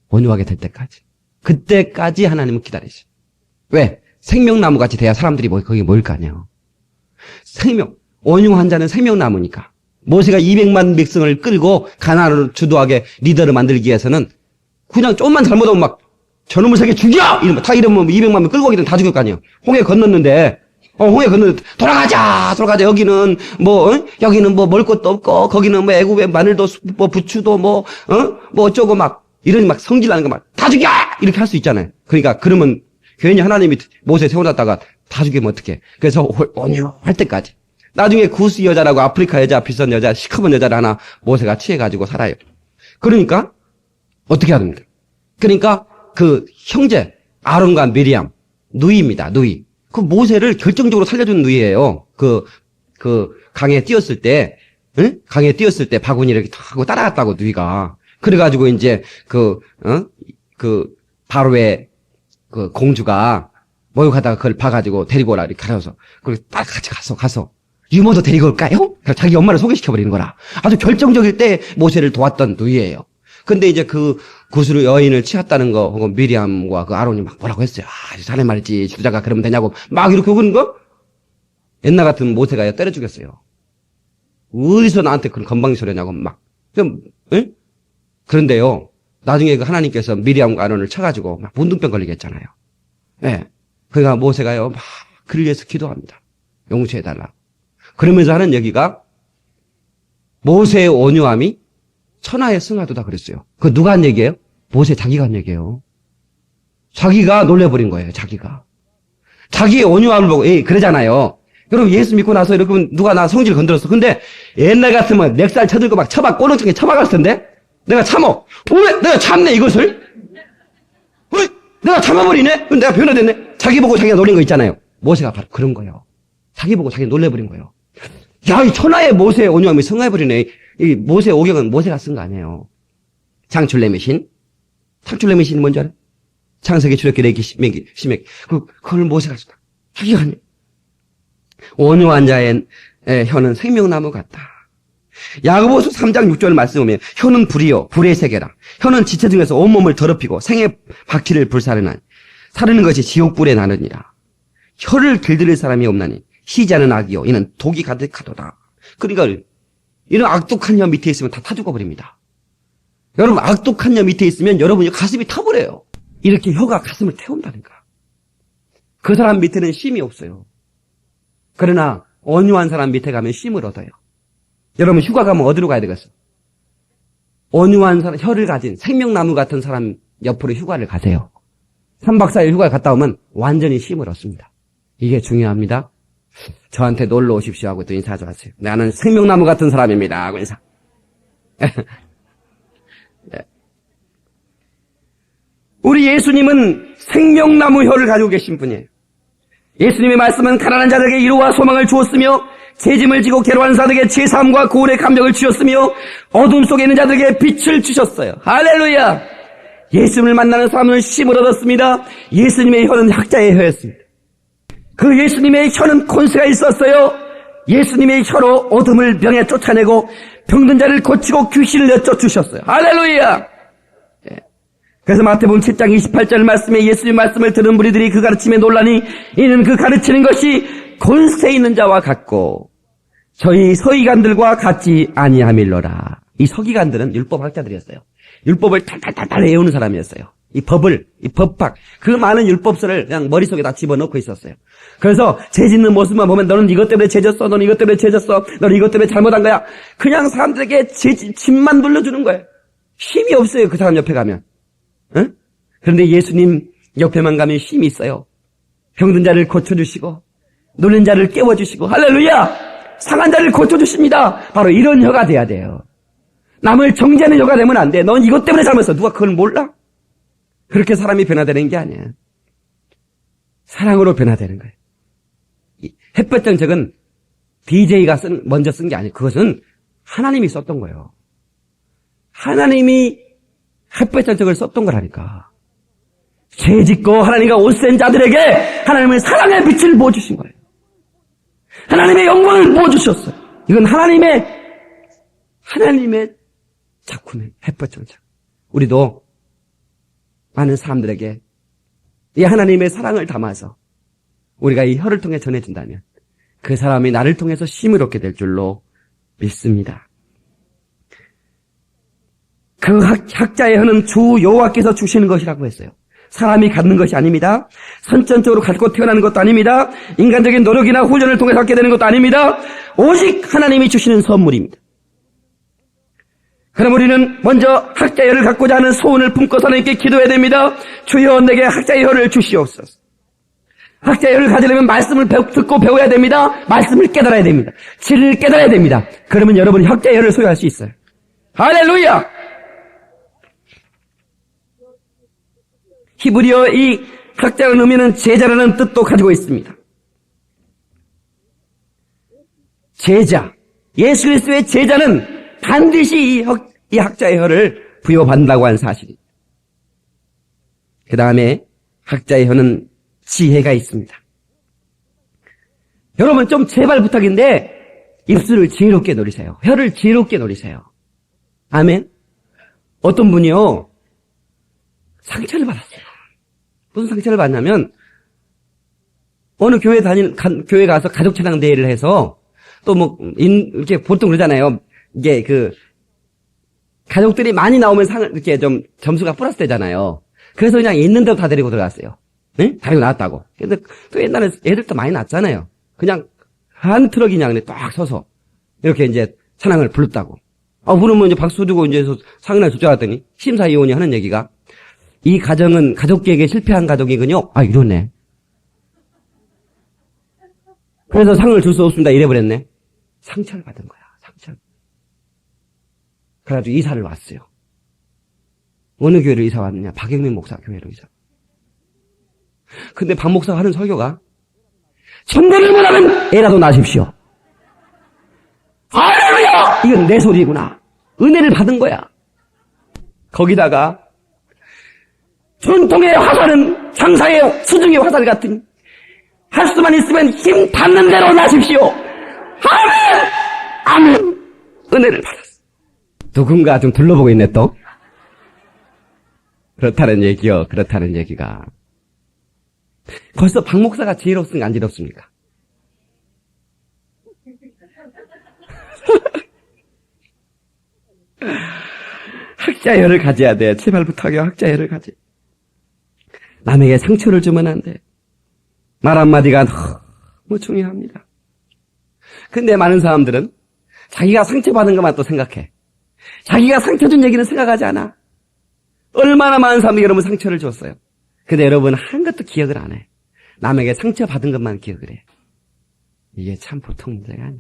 온유하게 될 때까지. 그때까지 하나님은 기다리시죠. 왜? 생명나무 같이 돼야 사람들이 거기 모일 거 아니에요. 온유한 자는 생명나무니까. 모세가 200만 백성을 끌고 가나안을 주도하게 리더를 만들기 위해서는 그냥 조금만 잘못하면 막 저놈을 세계 죽여! 이러면 200만 명 끌고 오기는 다 죽을 거 아니에요. 홍해 건넜는데 돌아가자! 여기는 여기는 먹을 것도 없고, 거기는 애굽에 마늘도, 부추도 어쩌고 이런 성질나는 거 다 죽여! 이렇게 할 수 있잖아요. 그러니까, 그러면 괜히 하나님이 모세 세워놨다가 다 죽이면 어떡해. 그래서 온유할 때까지. 나중에 구스 여자라고 아프리카 여자, 비싼 여자, 시커먼 여자를 하나 모세가 취해가지고 살아요. 그러니까, 어떻게 해야 됩니까? 그러니까, 그 형제, 아론과 미리암, 누이입니다, 누이. 그 모세를 결정적으로 살려준 누이예요. 강에 뛰었을 때, 강에 뛰었을 때 바구니 이렇게 하고 따라갔다고, 누이가. 그래가지고 이제, 바로의 공주가 목욕하다가 그걸 봐가지고 데리고 오라, 이렇게 가려서. 그리고 딱 같이 가서. 유모도 데리고 올까요? 자기 엄마를 소개시켜버리는 거라. 아주 결정적일 때 모세를 도왔던 누이예요. 근데 이제 그 구스로 여인을 치었다는 거, 혹은 미리암과 그 아론이 뭐라고 했어요. 자네 말이지, 지도자가 그러면 되냐고, 이렇게 그러는 거? 옛날 같은 모세가 때려 죽였어요. 어디서 나한테 그런 건방진 소리 하냐고, 그런데요, 나중에 그 하나님께서 미리암과 아론을 쳐가지고, 문둥병 걸리게 했잖아요. 예. 그러니까 모세가요, 그를 위해서 기도합니다. 용서해달라. 그러면서 하는 얘기가, 모세의 온유함이 천하의 승하도다 그랬어요. 그 누가 한 얘기예요? 모세 자기가 한 얘기예요. 자기가 놀래버린 거예요, 자기가. 자기의 온유함을 보고, 그러잖아요. 여러분, 예수 믿고 나서 이렇게 누가 나 성질 건드렸어. 근데 옛날 같으면 넥살 쳐들고 꼬렁청에 쳐박았을 텐데, 내가 참어. 왜? 내가 참네, 이것을? 왜? 내가 참아버리네? 내가 변화됐네? 자기 보고 자기가 놀린 거 있잖아요. 모세가 바로 그런 거예요. 자기 보고 자기 놀래버린 거예요. 야, 이 천하의 모세의 온유함이 승화해버리네. 이 모세 오경은 모세가 쓴 거 아니에요. 창출렘의 신. 창출렘의 신이 뭔지 알아요? 창세기, 출애굽기, 레위기, 신명기. 그걸 모세가 썼다. 자기가 아니에요. 온유한 자의 혀는 생명나무 같다. 야고보서 3장 6절 말씀 보면 혀는 불이요 불의 세계라. 혀는 지체 중에서 온몸을 더럽히고 생의 바퀴를 불사르나니 사르는 것이 지옥불에 나느니라. 혀를 길들일 사람이 없나니 희자는 악이요 이는 독이 가득하도다. 그러니까 이런 악독한 혀 밑에 있으면 다 타 죽어버립니다. 여러분, 악독한 혀 밑에 있으면 여러분이 가슴이 타버려요. 이렇게 혀가 가슴을 태운다니까. 그 사람 밑에는 쉼이 없어요. 그러나 온유한 사람 밑에 가면 쉼을 얻어요. 여러분, 휴가 가면 어디로 가야 되겠어? 온유한 사람, 혀를 가진 생명나무 같은 사람 옆으로 휴가를 가세요. 3박 4일 휴가 갔다 오면 완전히 쉼을 얻습니다. 이게 중요합니다. 저한테 놀러 오십시오 하고 또 인사 좀 하세요. 나는 생명나무 같은 사람입니다 하고 인사. 우리 예수님은 생명나무 혀를 가지고 계신 분이에요. 예수님의 말씀은 가난한 자들에게 위로와 소망을 주었으며 죄짐을 지고 괴로워하는 자들에게 제사함과 고울의 감격을 주셨으며 어둠 속에 있는 자들에게 빛을 주셨어요. 할렐루야. 예수님을 만나는 사람은 쉼을 얻었습니다. 예수님의 혀는 학자의 혀였습니다. 그 예수님의 혀는 권세가 있었어요. 예수님의 혀로 어둠을 병에 쫓아내고 병든 자를 고치고 귀신을 내쫓으셨어요. 할렐루야. 그래서 마태복음 7장 28절 말씀에 예수님 말씀을 들은 무리들이 그 가르침에 놀라니 이는 그 가르치는 것이 권세 있는 자와 같고 저희 서기관들과 같지 아니함일러라. 이 서기관들은 율법학자들이었어요. 율법을 탈탈탈탈 외우는 사람이었어요. 이 법학, 그 많은 율법서를 그냥 머릿속에다 집어넣고 있었어요. 그래서 죄 짓는 모습만 보면 너는 이것 때문에 죄졌어, 너는 이것 때문에 죄졌어, 너는 이것 때문에 잘못한 거야. 그냥 사람들에게 짐만 눌러주는 거예요. 힘이 없어요, 그 사람 옆에 가면. 응? 그런데 예수님 옆에만 가면 힘이 있어요. 병든 자를 고쳐주시고 놀란 자를 깨워주시고 할렐루야. 상한 자를 고쳐주십니다. 바로 이런 혀가 돼야 돼요. 남을 정죄하는 혀가 되면 안 돼. 넌 이것 때문에 잘못했어. 누가 그걸 몰라? 그렇게 사람이 변화되는 게 아니야. 사랑으로 변화되는 거예요. 햇볕 정책은 DJ가 먼저 쓴 게 아니에요. 그것은 하나님이 썼던 거예요. 하나님이 햇볕 정책을 썼던 거라니까. 죄짓고 하나님과 옷센 자들에게 하나님의 사랑의 빛을 부어주신 거예요. 하나님의 영광을 부어주셨어요. 이건 하나님의 작품의 햇볕처럼. 우리도 많은 사람들에게 이 하나님의 사랑을 담아서 우리가 이 혀를 통해 전해준다면 그 사람이 나를 통해서 쉼을 얻게 될 줄로 믿습니다. 그 학자의 혀는 주 여호와께서 주시는 것이라고 했어요. 사람이 갖는 것이 아닙니다. 선천적으로 갖고 태어나는 것도 아닙니다. 인간적인 노력이나 훈련을 통해서 갖게 되는 것도 아닙니다. 오직 하나님이 주시는 선물입니다. 그럼 우리는 먼저 학자의 혀를 갖고자 하는 소원을 품고서 하나님께 기도해야 됩니다. 주여 내게 학자의 혀를 주시옵소서. 학자의 혀를 가지려면 말씀을 듣고 배워야 됩니다. 말씀을 깨달아야 됩니다. 진리를 깨달아야 됩니다. 그러면 여러분이 학자의 혀를 소유할 수 있어요. 할렐루야! 히브리어 이 학자라는 의미는 제자라는 뜻도 가지고 있습니다. 제자, 예수 그리스도의 제자는 반드시 이 학자의 혀를 부여받는다고 하는 사실입니다. 그 다음에 학자의 혀는 지혜가 있습니다. 여러분 좀 제발 부탁인데 입술을 지혜롭게 노리세요. 혀를 지혜롭게 노리세요. 아멘. 어떤 분이요 상처를 받았어요. 무슨 상처를 받냐면 어느 교회 교회 가서 가족 찬양 대회를 해서 또 뭐 이렇게 보통 그러잖아요. 이게 그 가족들이 많이 나오면 이렇게 좀 점수가 플러스 되잖아요. 그래서 그냥 있는 대로 다 데리고 들어갔어요. 네? 데리고 나왔다고. 근데 또 옛날에 애들도 많이 났잖아요. 그냥 한 트럭이 그냥 딱 서서 이렇게 이제 찬양을 불렀다고. 부르면 이제 박수 두고 이제 상이나 쫓아갔더니 심사위원이 하는 얘기가 이 가정은 가족계획에 실패한 가족이군요. 이러네. 그래서 상을 줄 수 없습니다. 이래버렸네. 상처를 받은 거야. 상처. 그래가지고 이사를 왔어요. 어느 교회로 이사 왔느냐? 박영민 목사 교회로 이사. 근데 박 목사가 하는 설교가 천대를 못하면 애라도 낳으십시오. 할렐루야! 이건 내 소리구나. 은혜를 받은 거야. 거기다가 전통의 화살은 장사의 수중의 화살 같은 할 수만 있으면 힘 닿는 대로 나십시오. 아멘! 아멘! 은혜를 받았어. 누군가 좀 둘러보고 있네 또. 그렇다는 얘기요. 그렇다는 얘기가. 벌써 박 목사가 지혜롭습니까? 안 지혜롭습니까? 학자의 혀를 가져야 돼. 제발 부탁해요. 학자의 혀를 가져. 남에게 상처를 주면 안 돼. 말 한마디가 너무 중요합니다. 근데 많은 사람들은 자기가 상처받은 것만 또 생각해. 자기가 상처 준 얘기는 생각하지 않아. 얼마나 많은 사람이 여러분 상처를 줬어요. 근데 여러분 한 것도 기억을 안 해. 남에게 상처받은 것만 기억을 해. 이게 참 보통 문제가 아니에요.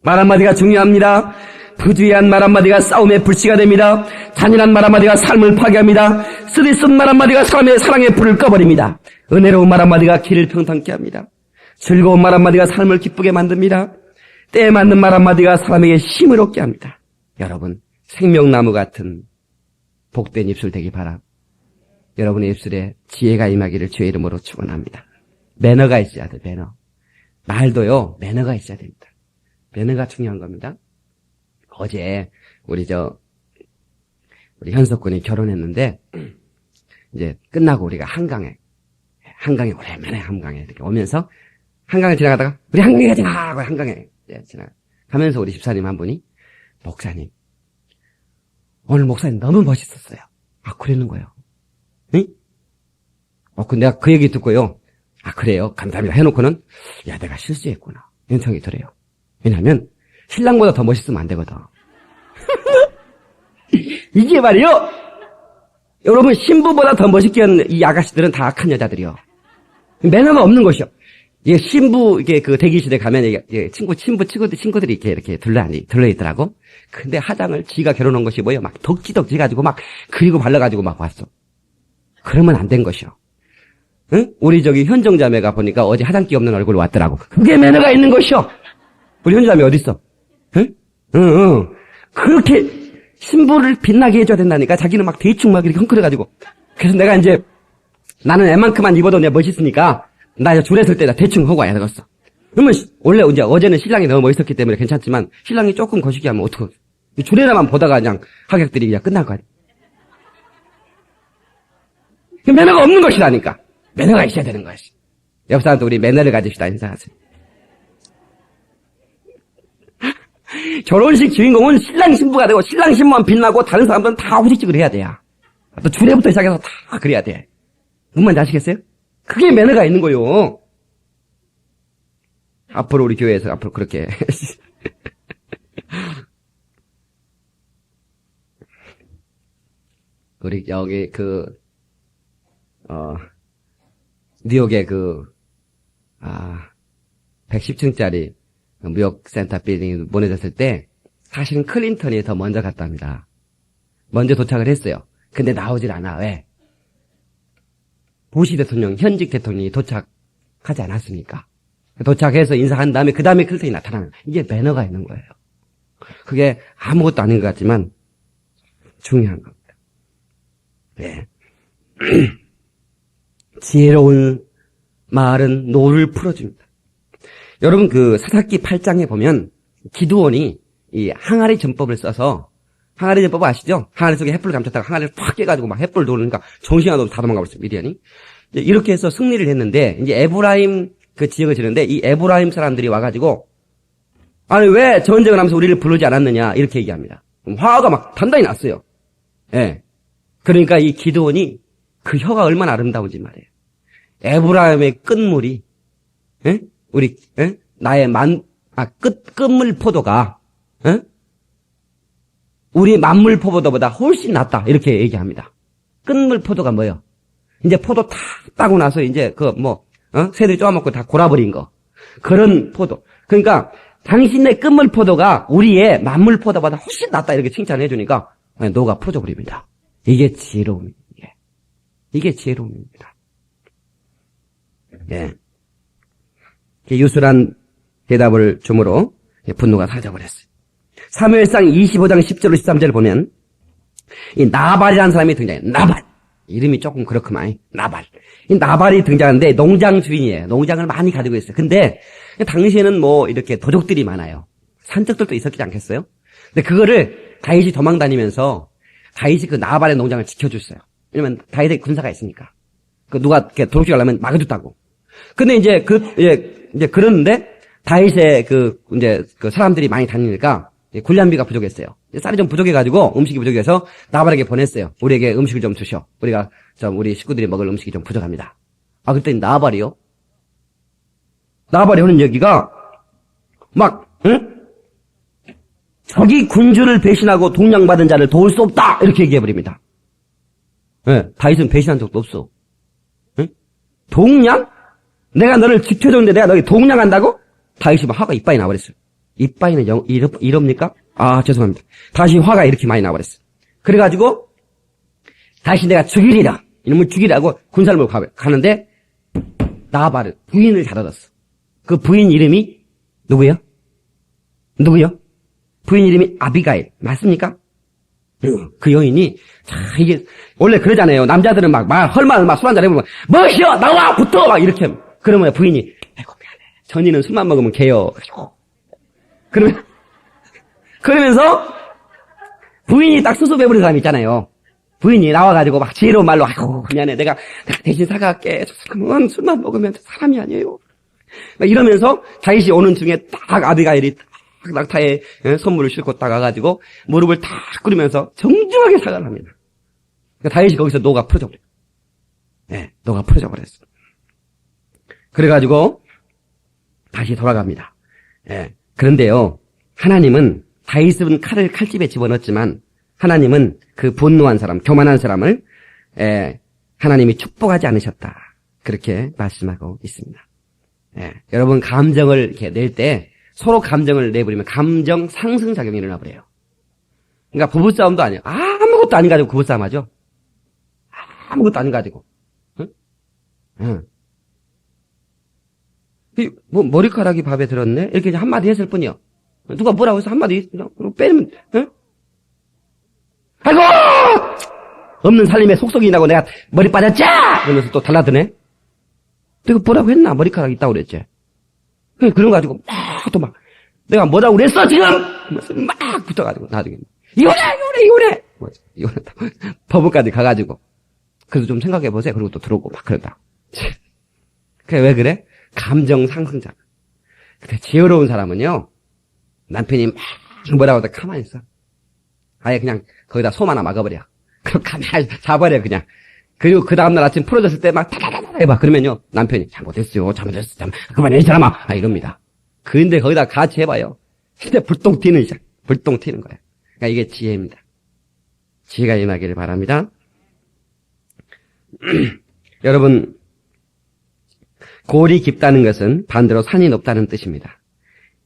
말 한마디가 중요합니다. 부주의한 말 한마디가 싸움의 불씨가 됩니다. 잔인한 말 한마디가 삶을 파괴합니다. 쓰디쓴 말 한마디가 사람의 사랑의 불을 꺼버립니다. 은혜로운 말 한마디가 길을 평탄케 합니다. 즐거운 말 한마디가 삶을 기쁘게 만듭니다. 때에 맞는 말 한마디가 사람에게 힘을 얻게 합니다. 여러분 생명나무 같은 복된 입술 되기 바랍니다. 여러분의 입술에 지혜가 임하기를 주의 이름으로 축원합니다. 매너가 있어야 돼. 매너. 말도요 매너가 있어야 됩니다. 매너가 중요한 겁니다. 어제 우리 현석 군이 결혼했는데 이제 끝나고 우리가 한강에 오랜만에 한강에 이렇게 오면서 한강을 지나가다가 우리 한강에 가자 하고 한강에 지나가면서 우리 집사님 한 분이 목사님 오늘 목사님 너무 멋있었어요. 그러는 거예요. 응? 근데 내가 그 얘기 듣고요. 그래요. 감사합니다. 해놓고는 야 내가 실수했구나. 이런 생각이 들어요. 왜냐하면 신랑보다 더 멋있으면 안 되거든. 이게 말이요. 여러분 신부보다 더 멋있게 하는 이 아가씨들은 다 악한 여자들이요. 매너가 없는 것이요. 이게 신부 이게 그 대기실에 가면 이게 친구들이 이렇게 둘러 있더라고. 근데 화장을 지가 결혼한 것이 뭐예요? 막 덕지덕지 가지고 막 그리고 발라가지고 막 왔어. 그러면 안 된 것이요. 응? 우리 현정자매가 보니까 어제 화장기 없는 얼굴로 왔더라고. 그게 매너가 있는 것이요. 우리 현정자매 어디 있어? 응? 응. 그렇게 신부를 빛나게 해줘야 된다니까. 자기는 막 대충 막 이렇게 헝클어가지고. 그래서 내가 이제 나는 웬만큼만 입어도 내가 멋있으니까 나 이제 줄에 설 때 대충 하고 와야 되겠어. 그러면 원래 이제 어제는 신랑이 너무 멋있었기 때문에 괜찮지만 신랑이 조금 거시기 하면 어떡해. 줄에나만 보다가 그냥 하객들이 그냥 끝날 거 아니야. 매너가 없는 것이라니까. 매너가 있어야 되는 것이. 옆 사람도 우리 매너를 가집시다. 인사하세요. 결혼식 주인공은 신랑 신부가 되고 신랑 신부만 빛나고 다른 사람들은 다 호식직을 해야 돼요. 또 주례부터 시작해서 다 그래야 돼. 무슨 말인지 아시겠어요? 그게 매너가 있는 거요. 앞으로 우리 교회에서 앞으로 그렇게 우리 여기 뉴욕의 110층짜리 무역센터 빌딩이 무너졌을 때 사실은 클린턴이 더 먼저 갔답니다. 먼저 도착을 했어요. 근데 나오질 않아. 왜? 부시 대통령, 현직 대통령이 도착하지 않았으니까. 도착해서 인사한 다음에 그 다음에 클린턴이 나타나는 이게 매너가 있는 거예요. 그게 아무것도 아닌 것 같지만 중요한 겁니다. 네. 지혜로운 말은 노를 풀어줍니다. 여러분 사사기 8장에 보면 기드온이 이 항아리 전법을 써서 항아리 전법 아시죠? 항아리 속에 횃불을 감췄다가 항아리를 팍 깨가지고 막 횃불 도르니까 정신이 하나도 다 도망가 버렸어요. 미디안이. 이렇게 해서 승리를 했는데 이제 에브라임 그 지역을 지는데 이 에브라임 사람들이 와가지고 아니 왜 전쟁을 하면서 우리를 부르지 않았느냐 이렇게 얘기합니다. 화가 막 단단히 났어요. 예. 그러니까 이 기드온이 그 혀가 얼마나 아름다운지 말이에요. 에브라임의 끝물이 예? 우리 예? 나의 끝물 포도가 예? 우리 만물 포도보다 훨씬 낫다 이렇게 얘기합니다. 끝물 포도가 뭐예요? 이제 포도 다 따고 나서 이제 새들이 쪼아먹고 다 골아버린 거 그런 포도. 그러니까 당신의 끝물 포도가 우리의 만물 포도보다 훨씬 낫다 이렇게 칭찬해 주니까 노가 풀어져 버립니다. 이게 지혜로움입니다. 이게 지혜로움입니다. 예. 유술한 대답을 주므로 분노가 사라져버렸어요. 사무엘상 25장 10절로 13절을 보면 이 나발이라는 사람이 등장해요. 나발. 이름이 조금 그렇구만. 나발. 이 나발이 등장하는데 농장 주인이에요. 농장을 많이 가지고 있어요. 근데 당시에는 이렇게 도적들이 많아요. 산적들도 있었지 않겠어요? 근데 그거를 다윗이 도망 다니면서 다윗이 그 나발의 농장을 지켜줬어요. 왜냐면 다윗의 군사가 있으니까. 누가 도둑질 하려면 막아줬다고. 근데 이제 그러는데 다윗의 그 사람들이 많이 다니니까 군량비가 부족했어요. 쌀이 좀 부족해가지고 음식이 부족해서 나발에게 보냈어요. 우리에게 음식을 좀 주셔. 우리가 우리 식구들이 먹을 음식이 좀 부족합니다. 그랬더니 나발이요. 나발이 오는 얘기가 적이 군주를 배신하고 동량받은 자를 도울 수 없다 이렇게 얘기해버립니다. 네, 다윗은 배신한 적도 없어. 응? 동량? 내가 너를 지켜줬는데 내가 너희 동량한다고? 다윗이 막 화가 이빨이 나버렸어요. 이빨이는 이럽니까? 죄송합니다. 다시 화가 이렇게 많이 나버렸어요. 그래가지고 다시 내가 죽이리라. 이놈을 죽이라고 군사를 몰고 가는데 나발은 부인을 잘 얻었어. 그 부인 이름이 누구요? 부인 이름이 아비가일. 맞습니까? 그 여인이 이게 원래 그러잖아요. 남자들은 헐말 술 한잔 해보면 뭐시여 나와 붙어 막 이렇게 그러면 부인이 아이고 미안해. 전이는 술만 먹으면 개요. 그러면서 부인이 딱 수습해버린 사람 있잖아요. 부인이 나와가지고 막 지혜로운 말로 아이고 미안해. 내가 대신 사과할게. 저 사람은 술만 먹으면 사람이 아니에요. 막 이러면서 다윗이 오는 중에 딱 아비가일이 낙타에 선물을 싣고 딱 가가지고 무릎을 탁 꿇으면서 정중하게 사과를 합니다. 그러니까 다윗이 거기서 노가 풀어져 버려요. 네, 노가 풀어져 버렸어. 그래가지고 다시 돌아갑니다. 네, 그런데요, 하나님은 다윗은 칼집에 집어넣었지만 하나님은 그 분노한 사람, 교만한 사람을 하나님이 축복하지 않으셨다. 그렇게 말씀하고 있습니다. 여러분 감정을 이렇게 낼 때 서로 감정을 내버리면 감정 상승작용이 일어나 버려요. 그러니까 부부싸움도 아니에요. 아무것도 아닌 가지고 부부싸움 하죠. 아무것도 아닌 가지고. 응? 머리카락이 밥에 들었네? 이렇게 한마디 했을 뿐이요. 누가 뭐라고 해서 한마디 그냥 빼면, 응? 아이고! 없는 살림에 속속이 나고 내가 머리 빠졌자! 이러면서 또 달라드네. 내가 뭐라고 했나? 머리카락 있다고 그랬지. 그런 거 가지고 막 내가 뭐라고 그랬어 지금? 막 붙어가지고 나중에 이혼해! 법원까지 가가지고. 그래서 좀 생각해 보세요. 그리고 또 들어오고 막 그런다. 그게 왜 그래? 감정 상승자. 근데 지혜로운 사람은요, 남편이 막 뭐라고 하다 가만히 있어. 아예 그냥 거기다 솜 하나 막아버려. 그럼 가만히 자버려, 그냥. 그리고 그 다음날 아침 풀어졌을 때 막 타다다다 해봐. 그러면요, 남편이 잘못했어요. 그만해, 이 사람아. 이럽니다. 근데 거기다 같이 해봐요. 근데 불똥 튀는 거예요. 그러니까 이게 지혜입니다. 지혜가 임하기를 바랍니다. 여러분, 골이 깊다는 것은 반대로 산이 높다는 뜻입니다.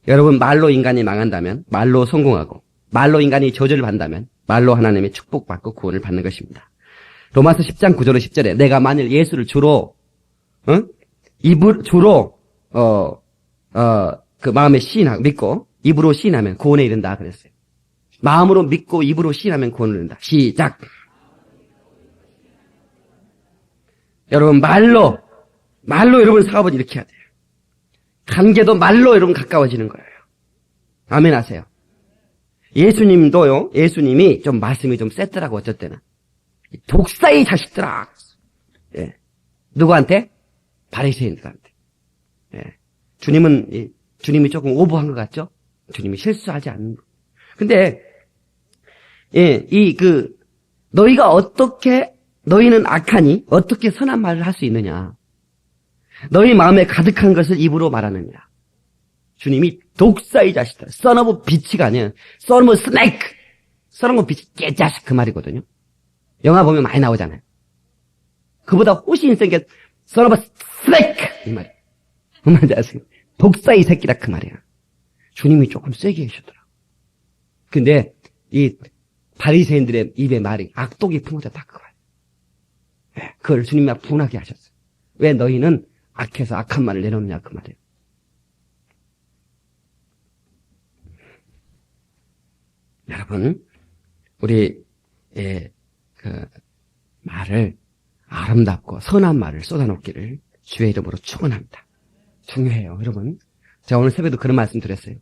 여러분, 말로 인간이 망한다면 말로 성공하고, 말로 인간이 저주를 받는다면 말로 하나님의 축복받고 구원을 받는 것입니다. 로마서 10장 9절 10절에 내가 만일 예수를 주로 그 마음에 시인하고 믿고 입으로 시인하면 구원에 이른다 그랬어요. 마음으로 믿고 입으로 시인하면 구원을 이른다. 시작. 여러분, 말로 여러분 사업을 이렇게 해야 돼요. 관계도 말로 여러분 가까워지는 거예요. 아멘 하세요. 예수님이 좀 말씀이 좀 셌더라고, 어쩔 때는. 독사의 자식들아. 예. 누구한테? 바리새인들한테. 예. 주님이 조금 오버한 것 같죠? 주님이 실수하지 않는 거. 근데, 예, 너희는 악하니 어떻게 선한 말을 할 수 있느냐? 너희 마음에 가득한 것을 입으로 말하느냐? 주님이 독사의 자식들, son of bitch가 아니에요. son of snake, son of bitch, 깨자식 그 말이거든요. 영화 보면 많이 나오잖아요. 그보다 훨씬 센 게 son of snake 이 말이에요. 그 말인지 아세요? 독사의 새끼다 그 말이에요. 주님이 조금 세게 해주더라고요. 근데 이 바리새인들의 입에 말이 악독이 품어졌다 그 말이에요. 네, 그걸 주님이 분하게 하셨어요. 왜 너희는 악해서 악한 말을 내놓느냐 그 말이에요. 여러분, 우리 그 말을 아름답고 선한 말을 쏟아놓기를 주의 이름으로 축원합니다. 중요해요, 여러분. 제가 오늘 새벽에도 그런 말씀 드렸어요.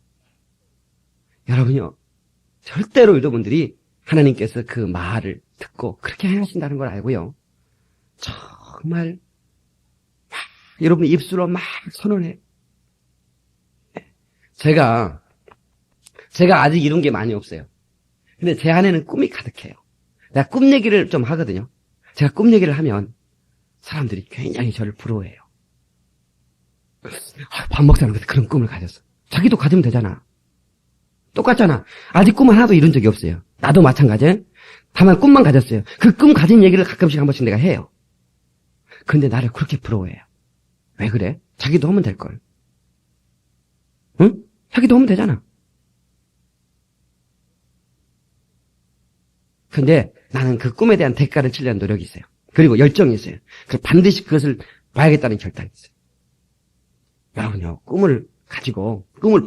여러분요, 절대로 여러분들이 하나님께서 그 말을 듣고 그렇게 행하신다는 걸 알고요. 정말 여러분 입술로 막 선언해요. 제가 아직 이룬 게 많이 없어요. 근데 제 안에는 꿈이 가득해요. 내가 꿈 얘기를 좀 하거든요. 제가 꿈 얘기를 하면 사람들이 굉장히 저를 부러워해요. 박 목사는 그런 꿈을 가졌어. 자기도 가지면 되잖아. 똑같잖아. 아직 꿈 하나도 이룬 적이 없어요. 나도 마찬가지예요. 다만 꿈만 가졌어요. 그 꿈 가진 얘기를 가끔씩 한 번씩 내가 해요. 그런데 나를 그렇게 부러워해요. 왜 그래? 자기도 하면 될걸. 응? 자기도 하면 되잖아. 근데 나는 그 꿈에 대한 대가를 치려는 노력이 있어요. 그리고 열정이 있어요. 그래서 반드시 그것을 봐야겠다는 결단이 있어요. 여러분요, 꿈을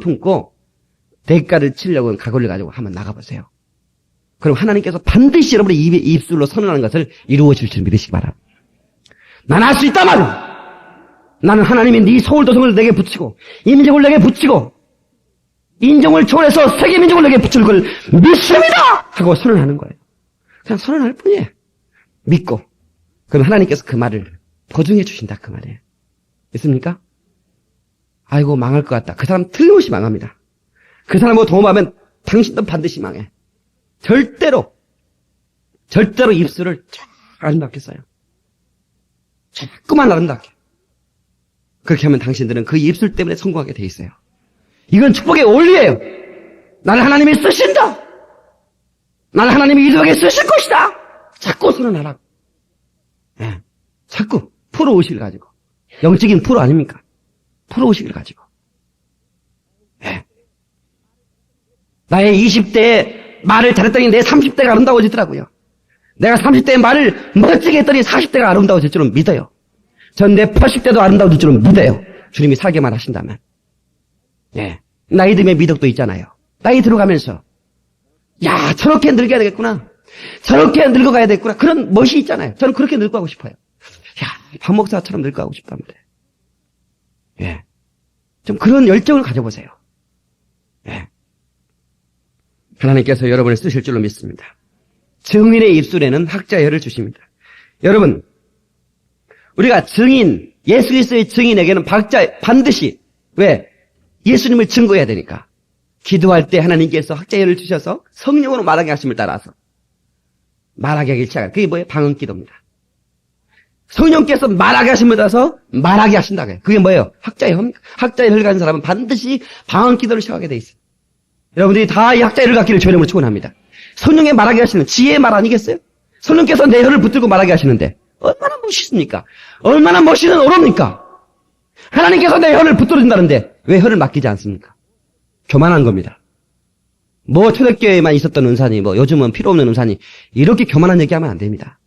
품고 대가를 치려고 각오를 가지고 한번 나가보세요. 그럼 하나님께서 반드시 여러분의 입술로 선언하는 것을 이루어 줄 줄 믿으시기 바랍니다. 난 할 수 있다 말로. 나는 하나님이 네 서울도성을 내게 붙이고 임종을 내게 붙이고 인종을 초월해서 세계 민족을 내게 붙일 걸 믿습니다! 하고 선언하는 거예요. 그냥 선언할 뿐이에요. 믿고. 그럼 하나님께서 그 말을 보증해 주신다 그 말이에요. 믿습니까? 아이고 망할 것 같다. 그 사람 틀림없이 망합니다. 그 사람하고 동업하면 당신도 반드시 망해. 절대로 입술을 쫙 아름답게 써요. 자꾸만 아름답게. 그렇게 하면 당신들은 그 입술 때문에 성공하게 돼 있어요. 이건 축복의 원리예요. 나를 하나님이 쓰신다. 나를 하나님이 이루게 쓰실 것이다. 자꾸 선언하라고. 네. 자꾸 프로의식을 가지고. 영적인 프로 아닙니까? 프로의식을 가지고. 네. 나의 20대에 말을 잘했더니 내 30대가 아름다워지더라고요. 내가 30대에 말을 멋지게 했더니 40대가 아름다워질 줄은 믿어요. 전 내 80대도 아름다워질 줄은 믿어요. 주님이 살게만 하신다면. 예. 나이 들면 미덕도 있잖아요. 나이 들어가면서 야 저렇게 늙어야 되겠구나. 저렇게 늙어가야 되겠구나. 그런 멋이 있잖아요. 저는 그렇게 늙어가고 싶어요. 야, 박 목사처럼 늙어가고 싶답니다. 예. 좀 그런 열정을 가져보세요. 예. 하나님께서 여러분을 쓰실 줄로 믿습니다. 증인의 입술에는 학자열을 주십니다. 여러분, 우리가 증인, 예수 그리스도의 증인에게는 반드시, 왜? 예수님을 증거해야 되니까. 기도할 때 하나님께서 학자열을 주셔서 성령으로 말하게 하심을 따라서 말하게 하기 시작해요. 그게 뭐예요? 방언 기도입니다. 성령께서 말하게 하심을 따라서 말하게 하신다고 해요. 그게 뭐예요? 학자열을 가진 사람은 반드시 방언 기도를 시작하게 돼 있어요. 여러분들이 다 이 학자열을 갖기를 주의 이름으로 축원합니다. 성령의 말하게 하시는 지혜의 말 아니겠어요? 성령께서 내 혀를 붙들고 말하게 하시는데 얼마나 멋있습니까? 얼마나 멋있는 어렵니까? 하나님께서 내 혀를 붙들어준다는데 왜 혀를 맡기지 않습니까? 교만한 겁니다. 뭐 초대교회에만 있었던 은사니 뭐 요즘은 필요 없는 은사니 이렇게 교만한 얘기하면 안 됩니다.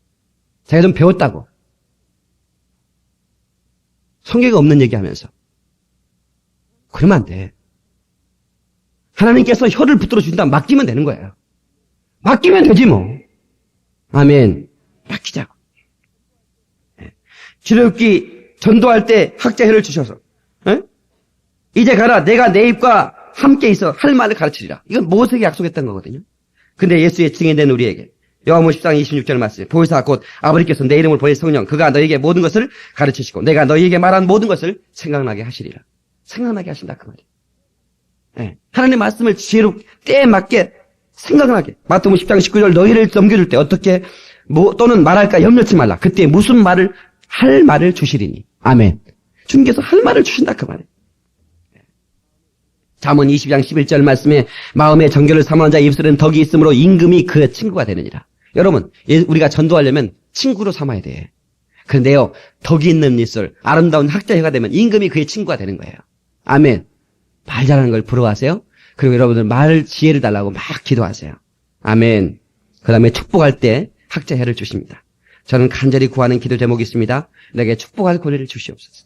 제가 좀 배웠다고. 성경이 없는 얘기하면서. 그러면 안 돼. 하나님께서 혀를 붙들어 주신다면 맡기면 되는 거예요. 맡기면 되지 뭐. 아멘. 맡기자고. 출애굽기 전도할 때 학자혀를 주셔서 이제 가라 내가 내 입과 함께 있어 할 말을 가르치리라. 이건 모세에게 약속했던 거거든요. 근데 예수의 증인된 우리에게 요한복음 10장 26절 말씀 보혜사 곧 아버지께서 내 이름을 보내 성령 그가 너희에게 모든 것을 가르치시고 내가 너희에게 말한 모든 것을 생각나게 하시리라. 생각나게 하신다 그 말이에요. 네. 하나님의 말씀을 지혜롭게 때에 맞게 생각나게. 마태복음 10장 19절 너희를 넘겨줄 때 어떻게 또는 말할까 염려치 말라. 그때 무슨 말을 할 말을 주시리니. 아멘. 주님께서 할 말을 주신다 그 말이에요. 잠언 20장 11절 말씀에 마음의 정결을 삼하는 자의 입술에는 덕이 있으므로 임금이 그의 친구가 되느니라. 여러분 우리가 전도하려면 친구로 삼아야 돼. 그런데요 덕이 있는 입술 아름다운 학자혀가 되면 임금이 그의 친구가 되는 거예요. 아멘. 말 잘하는 걸 부러워하세요? 그리고 여러분들 말 지혜를 달라고 막 기도하세요. 아멘. 그 다음에 축복할 때 학자혀를 주십니다. 저는 간절히 구하는 기도 제목이 있습니다. 내게 축복할 권리를 주시옵소서.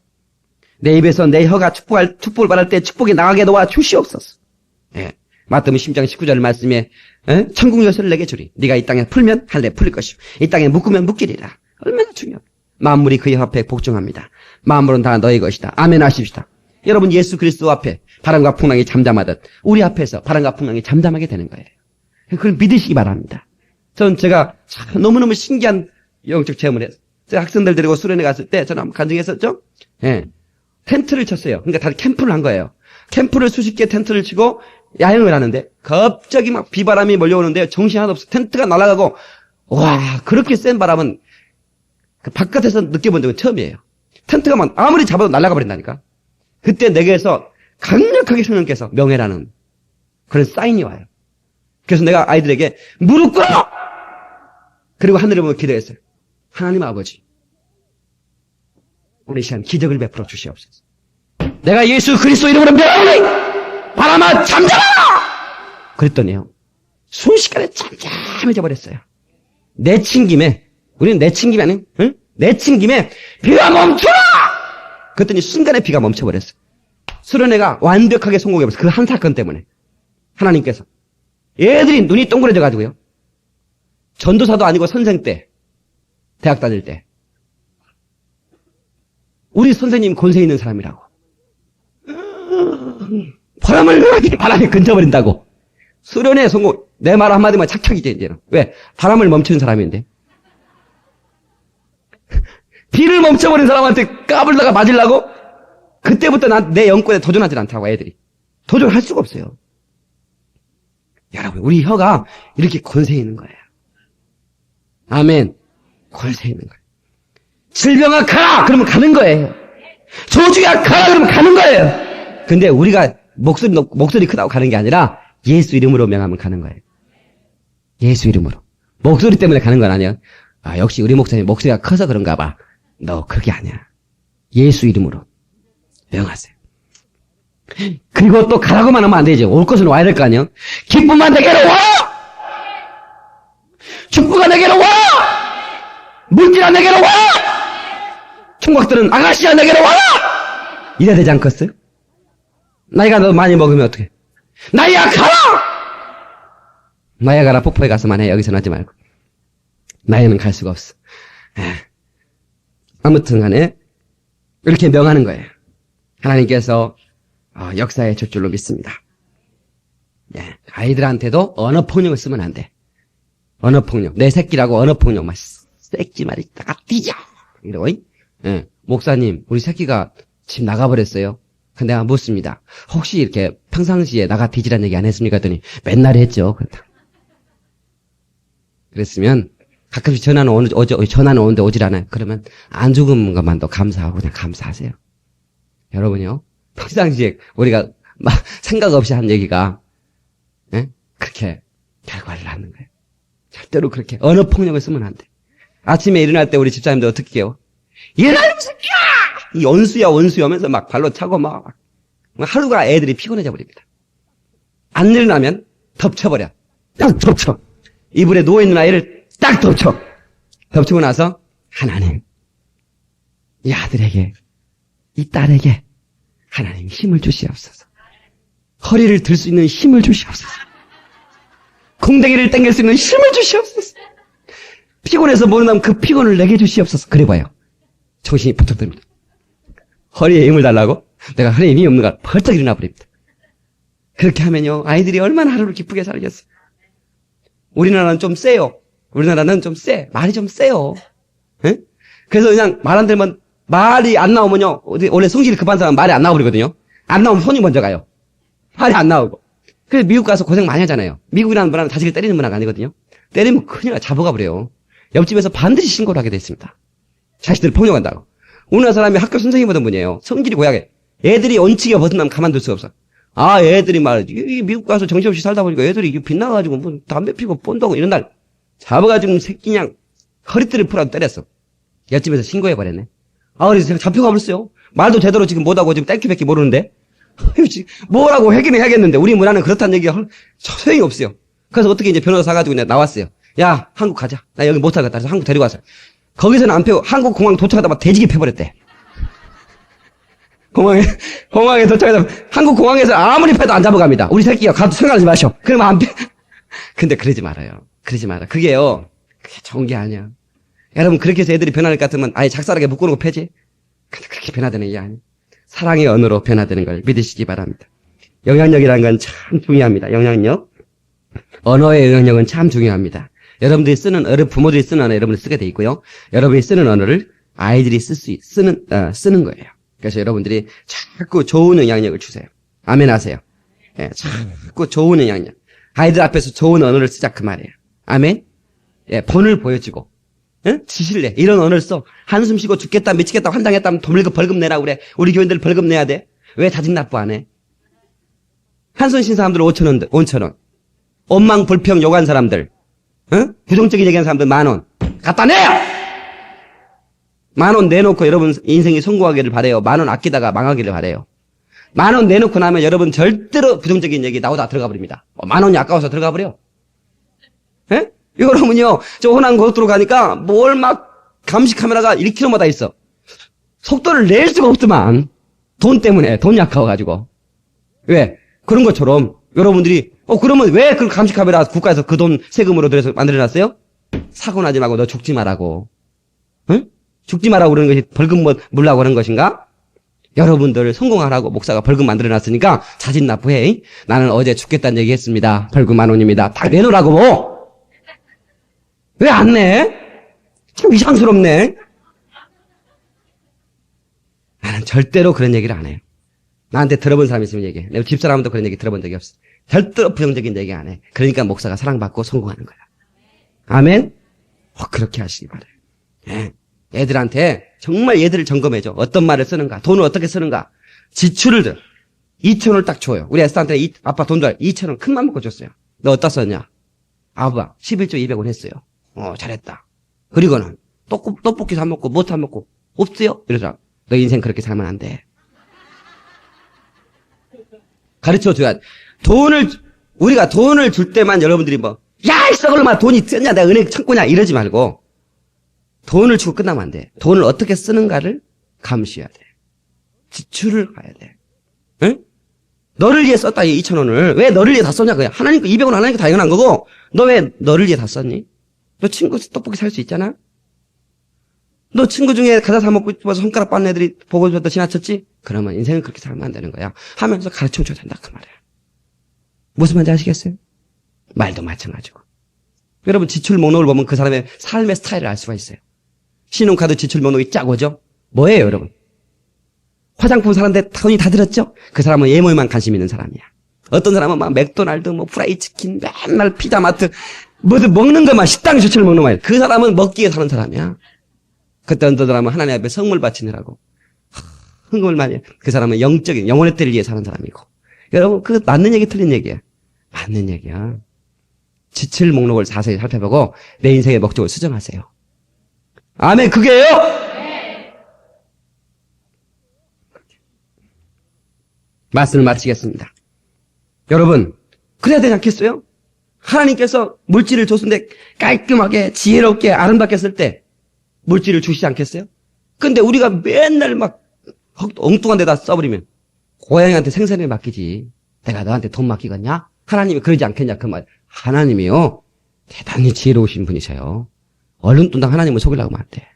내 입에서 내 혀가 축복을 받을 때 축복이 나가게 도와 주시옵소서. 예. 마태복음 10장 19절 말씀에 천국 열쇠를 내게 주리. 네가 이 땅에 풀면 할래 풀릴 것이고 이 땅에 묶으면 묶이리라. 얼마나 중요합니다. 만물이 그의 앞에 복종합니다. 만물은 다 너희 것이다. 아멘 하십시다. 여러분 예수 그리스도 앞에 바람과 풍랑이 잠잠하듯 우리 앞에서 바람과 풍랑이 잠잠하게 되는 거예요. 그걸 믿으시기 바랍니다. 저는 제가 너무너무 신기한 영적 체험을 했어요. 제가 학생들 데리고 수련회 갔을 때 저는 한번 간증했었죠. 예. 텐트를 쳤어요. 그러니까 다들 캠프를 한 거예요. 캠프를 수십 개 텐트를 치고 야영을 하는데 갑자기 막 비바람이 몰려오는데 정신 하나도 없어. 텐트가 날아가고 와 그렇게 센 바람은 그 바깥에서 느껴본 적은 처음이에요. 텐트가 막 아무리 잡아도 날아가 버린다니까. 그때 내게서 강력하게 성령께서 명예라는 그런 사인이 와요. 그래서 내가 아이들에게 무릎 꿇어! 그리고 하늘을 보며 기도했어요. 하나님 아버지 우리 시간 기적을 베풀어 주시옵소서. 내가 예수 그리스도 이름으로 명하노니 바람아 잠잠하라! 그랬더니요 순식간에 잠잠해져 버렸어요. 내친 김에 우리는 내친 김에 아니 응? 내친 김에 비가 멈춰라! 그랬더니 순간에 비가 멈춰버렸어요. 수련회가 완벽하게 성공해버렸어요. 그 한 사건 때문에 하나님께서 얘들이 눈이 동그래져 가지고요 전도사도 아니고 선생 때 대학 다닐 때 우리 선생님 권세 있는 사람이라고 바람을 그렇게 바람이 근처버린다고 수련회 성공 내 말 한마디만 착착이지 이제는 왜? 바람을 멈추는 사람인데 비를 멈춰버린 사람한테 까불다가 맞으려고 그때부터 내 영권에 도전하지 않다고 애들이 도전할 수가 없어요. 여러분 우리 혀가 이렇게 권세 있는 거예요. 아멘. 권세 있는 거예요. 질병아 가라! 그러면 가는 거예요. 저주야 가라! 그러면 가는 거예요. 근데 우리가 목소리 크다고 가는 게 아니라 예수 이름으로 명하면 가는 거예요. 예수 이름으로. 목소리 때문에 가는 건 아니야. 아, 역시 우리 목사님 목소리가 커서 그런가 봐. 너 그게 아니야. 예수 이름으로 명하세요. 그리고 또 가라고만 하면 안 되죠. 올 것은 와야 될 거 아니에요. 기쁨만 내게로 와! 축복가 내게로 와! 물질아 내게로 와! 총각들은 아가씨야 내게로 와! 이래야 되지 않겠어요? 나이가 너 많이 먹으면 어떡해? 나이야 가라! 나이야 가라 폭포에 가서만 해. 여기서는 하지 말고. 나이는 갈 수가 없어. 아무튼 간에 이렇게 명하는 거예요. 하나님께서 역사에 줄 줄로 믿습니다. 아이들한테도 언어폭력을 쓰면 안 돼. 언어폭력. 내 새끼라고 언어폭력 막 쎄지 말이다가 뒤져 이러고. 목사님 우리 새끼가 집 나가버렸어요. 근데 내가 묻습니다. 혹시 이렇게 평상시에 나가 뒤지란 얘기 안 했습니까? 했더니 맨날 했죠. 그랬으면 가끔씩 전화는 오는데 오질 않아요. 그러면 안 죽은 것만도 감사하고 그냥 감사하세요. 여러분요, 평상시에 우리가 막 생각 없이 한 얘기가 그렇게 결과를 낳는 거예요. 절대로 그렇게 언어폭력을 쓰면 안 돼. 아침에 일어날 때 우리 집사님들 어떻게 해요? 일어나 이 새끼야! 이 원수야 하면서 막 발로 차고 막 하루가 애들이 피곤해져 버립니다. 안 일어나면 덮쳐버려. 딱 덮쳐. 이불에 누워있는 아이를 딱 덮쳐. 덮치고 나서 하나님, 이 아들에게, 이 딸에게 하나님 힘을 주시옵소서. 허리를 들 수 있는 힘을 주시옵소서. 궁뎅이를 당길 수 있는 힘을 주시옵소서. 피곤해서 못 일어나면 그 피곤을 내게 주시옵소서. 그래 봐요. 정신이 번쩍 듭니다. 허리에 힘을 달라고? 내가 허리에 힘이 없는가 벌떡 일어나 버립니다. 그렇게 하면요, 아이들이 얼마나 하루를 기쁘게 살겠어요. 우리나라는 좀 세요. 우리나라는 좀 세. 말이 좀 세요. 그래서 그냥 말 안 들으면, 말이 안 나오면요, 원래 성질이 급한 사람은 말이 안 나오거든요. 안 나오면 손이 먼저 가요. 말이 안 나오고. 그래서 미국 가서 고생 많이 하잖아요. 미국이라는 문화는 자식을 때리는 문화가 아니거든요. 때리면 큰일 나, 잡아가 버려요. 옆집에서 반드시 신고를 하게 돼 있습니다. 자식들을 폭력한다고. 우리나라 사람이 학교 선생님 보던 분이에요. 성질이 고약해. 애들이 원칙에 벗어나면 가만둘 수가 없어. 애들이 미국 가서 정신없이 살다 보니까 애들이 빗나가가지고 뭐 담배 피고 본다고 이런 날 잡아가지고 새끼 그냥 허리띠를 풀어도 때렸어. 옆집에서 신고해버렸네. 그래서 제가 잡혀가 버렸어요. 말도 제대로 지금 못하고 지금 땡큐밖에 모르는데. 뭐라고 회기는 해야겠는데 우리 문화는 그렇다는 얘기가 소용이 없어요. 그래서 어떻게 이제 변호사 사가지고 그냥 나왔어요. 야, 한국 가자. 나 여기 못 살겠다. 그래서 한국 데리고 왔어요. 거기서는 안 패고 한국 공항 도착하다 막 돼지기 패버렸대. 공항에 도착하다 한국 공항에서 아무리 패도 안 잡아갑니다. 우리 새끼가 가도 생각하지 마셔. 그러면 안 패. 근데 그러지 말아요. 그러지 마라. 그게 좋은 게 아니야. 여러분 그렇게 해서 애들이 변할 것 같으면 아예 작살하게 묶어놓고 패지. 근데 그렇게 변화되는 게 아니에요. 사랑의 언어로 변화되는 걸 믿으시기 바랍니다. 영향력이라는 건 참 중요합니다. 영향력. 언어의 영향력은 참 중요합니다. 여러분들이 쓰는 부모들이 쓰는 언어 여러분이 쓰게 돼 있고요. 여러분이 쓰는 언어를 아이들이 쓰는 거예요. 그래서 여러분들이 자꾸 좋은 영향력을 주세요. 아멘 하세요. 자꾸 좋은 영향력. 아이들 앞에서 좋은 언어를 쓰자 그 말이에요. 아멘. 본을 보여주고, 지시를 내. 이런 언어를 써. 한숨 쉬고 죽겠다, 미치겠다, 환장했다면 벌금 내라 그래. 우리 교인들 벌금 내야 돼. 왜 자진 납부 안 해? 한손 신 사람들 5,000원. 원망 불평 욕한 사람들, 부정적인 얘기하는 사람들 10,000원. 갖다 내! 10,000원 내놓고 여러분 인생이 성공하기를 바래요. 10,000원 아끼다가 망하기를 바래요. 10,000원 내놓고 나면 여러분 절대로 부정적인 얘기 나오다 들어가 버립니다. 10,000원이 아까워서 들어가 버려. 여러분요, 저 호남 고속도로 가니까 뭘 막 감시 카메라가 1km마다 있어. 속도를 낼 수가 없더만. 돈 때문에, 돈이 아까워가지고. 왜? 그런 것처럼 여러분들이 그러면 왜 그 감시 카메라 국가에서 그 돈 세금으로 들여서 만들어놨어요? 사고 나지 말고 너 죽지 말라고. 죽지 말라고 그러는 것이 벌금 물라고 하는 것인가? 여러분들 성공하라고 목사가 벌금 만들어놨으니까 자진 납부해. 나는 어제 죽겠다는 얘기 했습니다. 벌금 10,000원입니다. 다 내놓으라고 뭐. 왜 안 내? 참 이상스럽네. 나는 절대로 그런 얘기를 안 해요. 나한테 들어본 사람이 있으면 얘기해. 내 집사람도 그런 얘기 들어본 적이 없어. 절대로 부정적인 얘기 안 해. 그러니까 목사가 사랑받고 성공하는 거야. 아멘? 그렇게 하시기 바라요. 애들한테 정말 얘들을 점검해줘. 어떤 말을 쓰는가, 돈을 어떻게 쓰는가. 지출을 들. 2,000원을 딱 줘요. 우리 에스터한테 아빠 돈 줘. 2,000원 큰 맘 먹고 줬어요. 너 어디다 썼냐? 아빠 11조 200원 했어요. 잘했다. 그리고는 떡볶이 사 먹고 뭐 사 먹고 없어요? 이러더라. 너 인생 그렇게 살면 안 돼. 가르쳐줘야 돼. 우리가 돈을 줄 때만 여러분들이 야, 이 썩을마 돈이 쓰냐, 내가 은행 창고냐, 이러지 말고, 돈을 주고 끝나면 안 돼. 돈을 어떻게 쓰는가를 감시해야 돼. 지출을 가야 돼. 너를 위해 썼다, 이 2,000원을. 왜 너를 위해 다 썼냐, 그냥. 하나님 거 200원 하나님 거 당연한 거고, 너 왜 너를 위해 다 썼니? 너 친구 떡볶이 살 수 있잖아? 너 친구 중에 과자 사 먹고 싶어서 손가락 빠는 애들이 보고 싶었다 지나쳤지? 그러면 인생은 그렇게 살면 안 되는 거야. 하면서 가르쳐줘야 된다 그 말이야. 무슨 말인지 아시겠어요? 말도 마찬가지고. 여러분 지출 목록을 보면 그 사람의 삶의 스타일을 알 수가 있어요. 신용카드 지출 목록이 짜고죠? 뭐예요 여러분? 화장품 사는데 돈이 다 들었죠? 그 사람은 외모에만 관심 있는 사람이야. 어떤 사람은 막 맥도날드, 뭐 프라이치킨, 맨날 피자마트, 뭐든 먹는 것만 식당 지출 먹는 거야. 그 사람은 먹기에 사는 사람이야. 그때 어떤 사람은 하나님 앞에 성물 바치느라고 헌금을 많이 해. 그 사람은 영적인 영혼의 때를 위해 사는 사람이고. 여러분 그 맞는 얘기 틀린 얘기야. 맞는 얘기야. 지출 목록을 자세히 살펴보고 내 인생의 목적을 수정하세요. 아멘. 그게요. 말씀을 마치겠습니다. 여러분 그래야 되지 않겠어요? 하나님께서 물질을 줬는데 깔끔하게 지혜롭게 아름답게 쓸 때 물질을 주시지 않겠어요? 근데 우리가 맨날 막 엉뚱한 데다 써버리면 고양이한테 생선을 맡기지 내가 너한테 돈 맡기겠냐? 하나님이 그러지 않겠냐 그 말. 하나님이요 대단히 지혜로우신 분이세요. 얼른뚱당 하나님을 속이려고 하면 안 돼.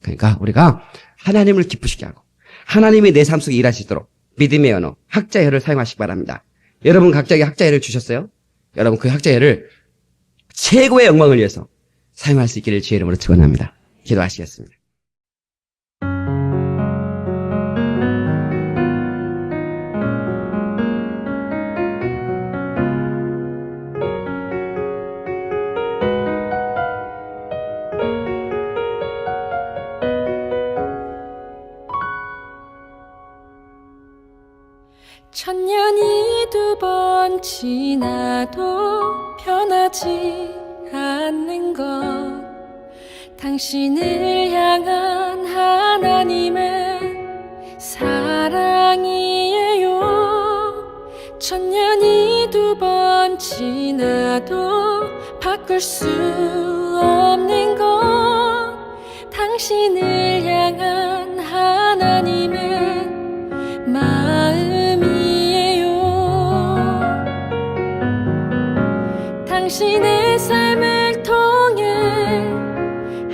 그러니까 우리가 하나님을 기쁘시게 하고 하나님이 내 삶 속에 일하시도록 믿음의 언어 학자애를 사용하시기 바랍니다. 여러분 각자에게 학자애를 주셨어요? 여러분 그 학자애를 최고의 영광을 위해서 사용할 수 있기를 주의 이름으로 축원합니다. 기도하시겠습니다. 천년이 두 번 지나도 변하지 않는 것 당신을 향한 하나님의 사랑이에요. 천년이 두 번 지나도 바꿀 수 없는 것 당신을 향한 하나님의 마음이에요. 당신의 삶을 통해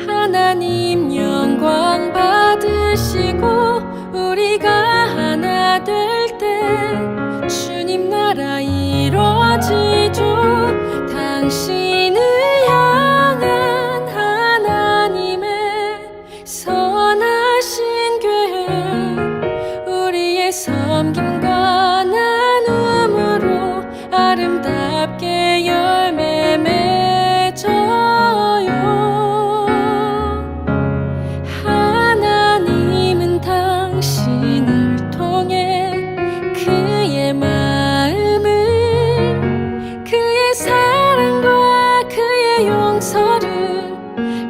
하나님 영광 받으시고 우리가 하나 될 때 주님 나라 이루어지죠. 당신을 향한 하나님의 선하신 교회 우리의 섬김과 나눔으로 아름답게 열매 맺어요. 하나님은 당신을 통해 그의 마음을 그의 사랑과 그의 용서를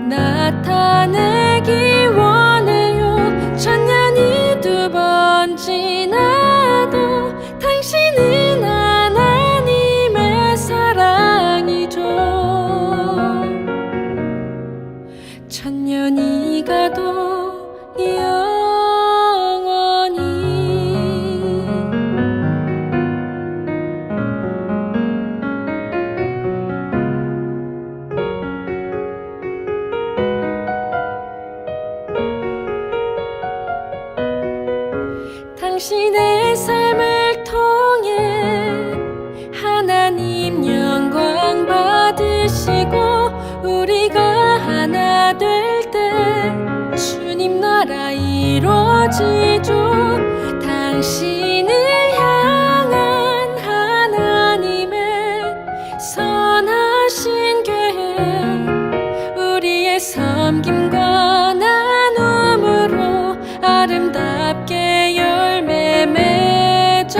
나타내기 원해요. 천년이 두 번 지나도 당신은 하나님의 사랑이죠. 천년이 가도 영원히 당신의 삶을 통해 하나님 영광 받으시고 우리가 하나 될 때 주님 나라 이루어지죠. 당신을 향한 하나님의 선하신 교회 우리의 섬김과 나눔으로 아름답게 열매 맺어요.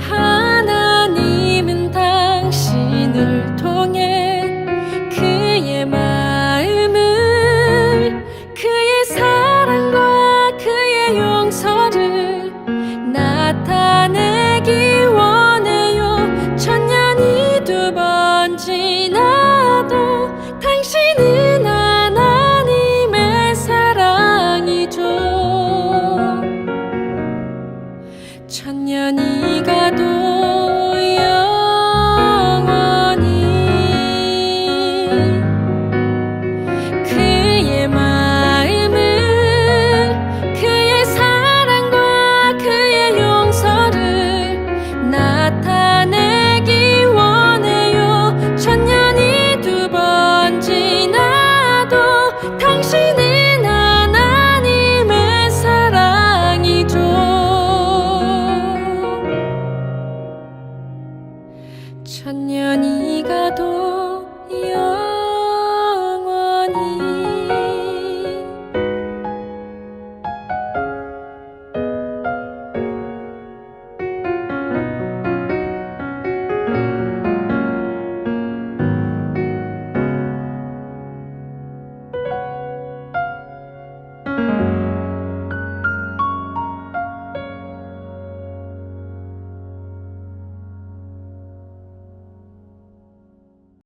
하나님은 당신을 통해 그의 마음을 그의 사랑과 그의 용서를 나타내기 원해요. 천년이 두 번 지나도 당신은 하나님의 사랑이죠. 천년이 가도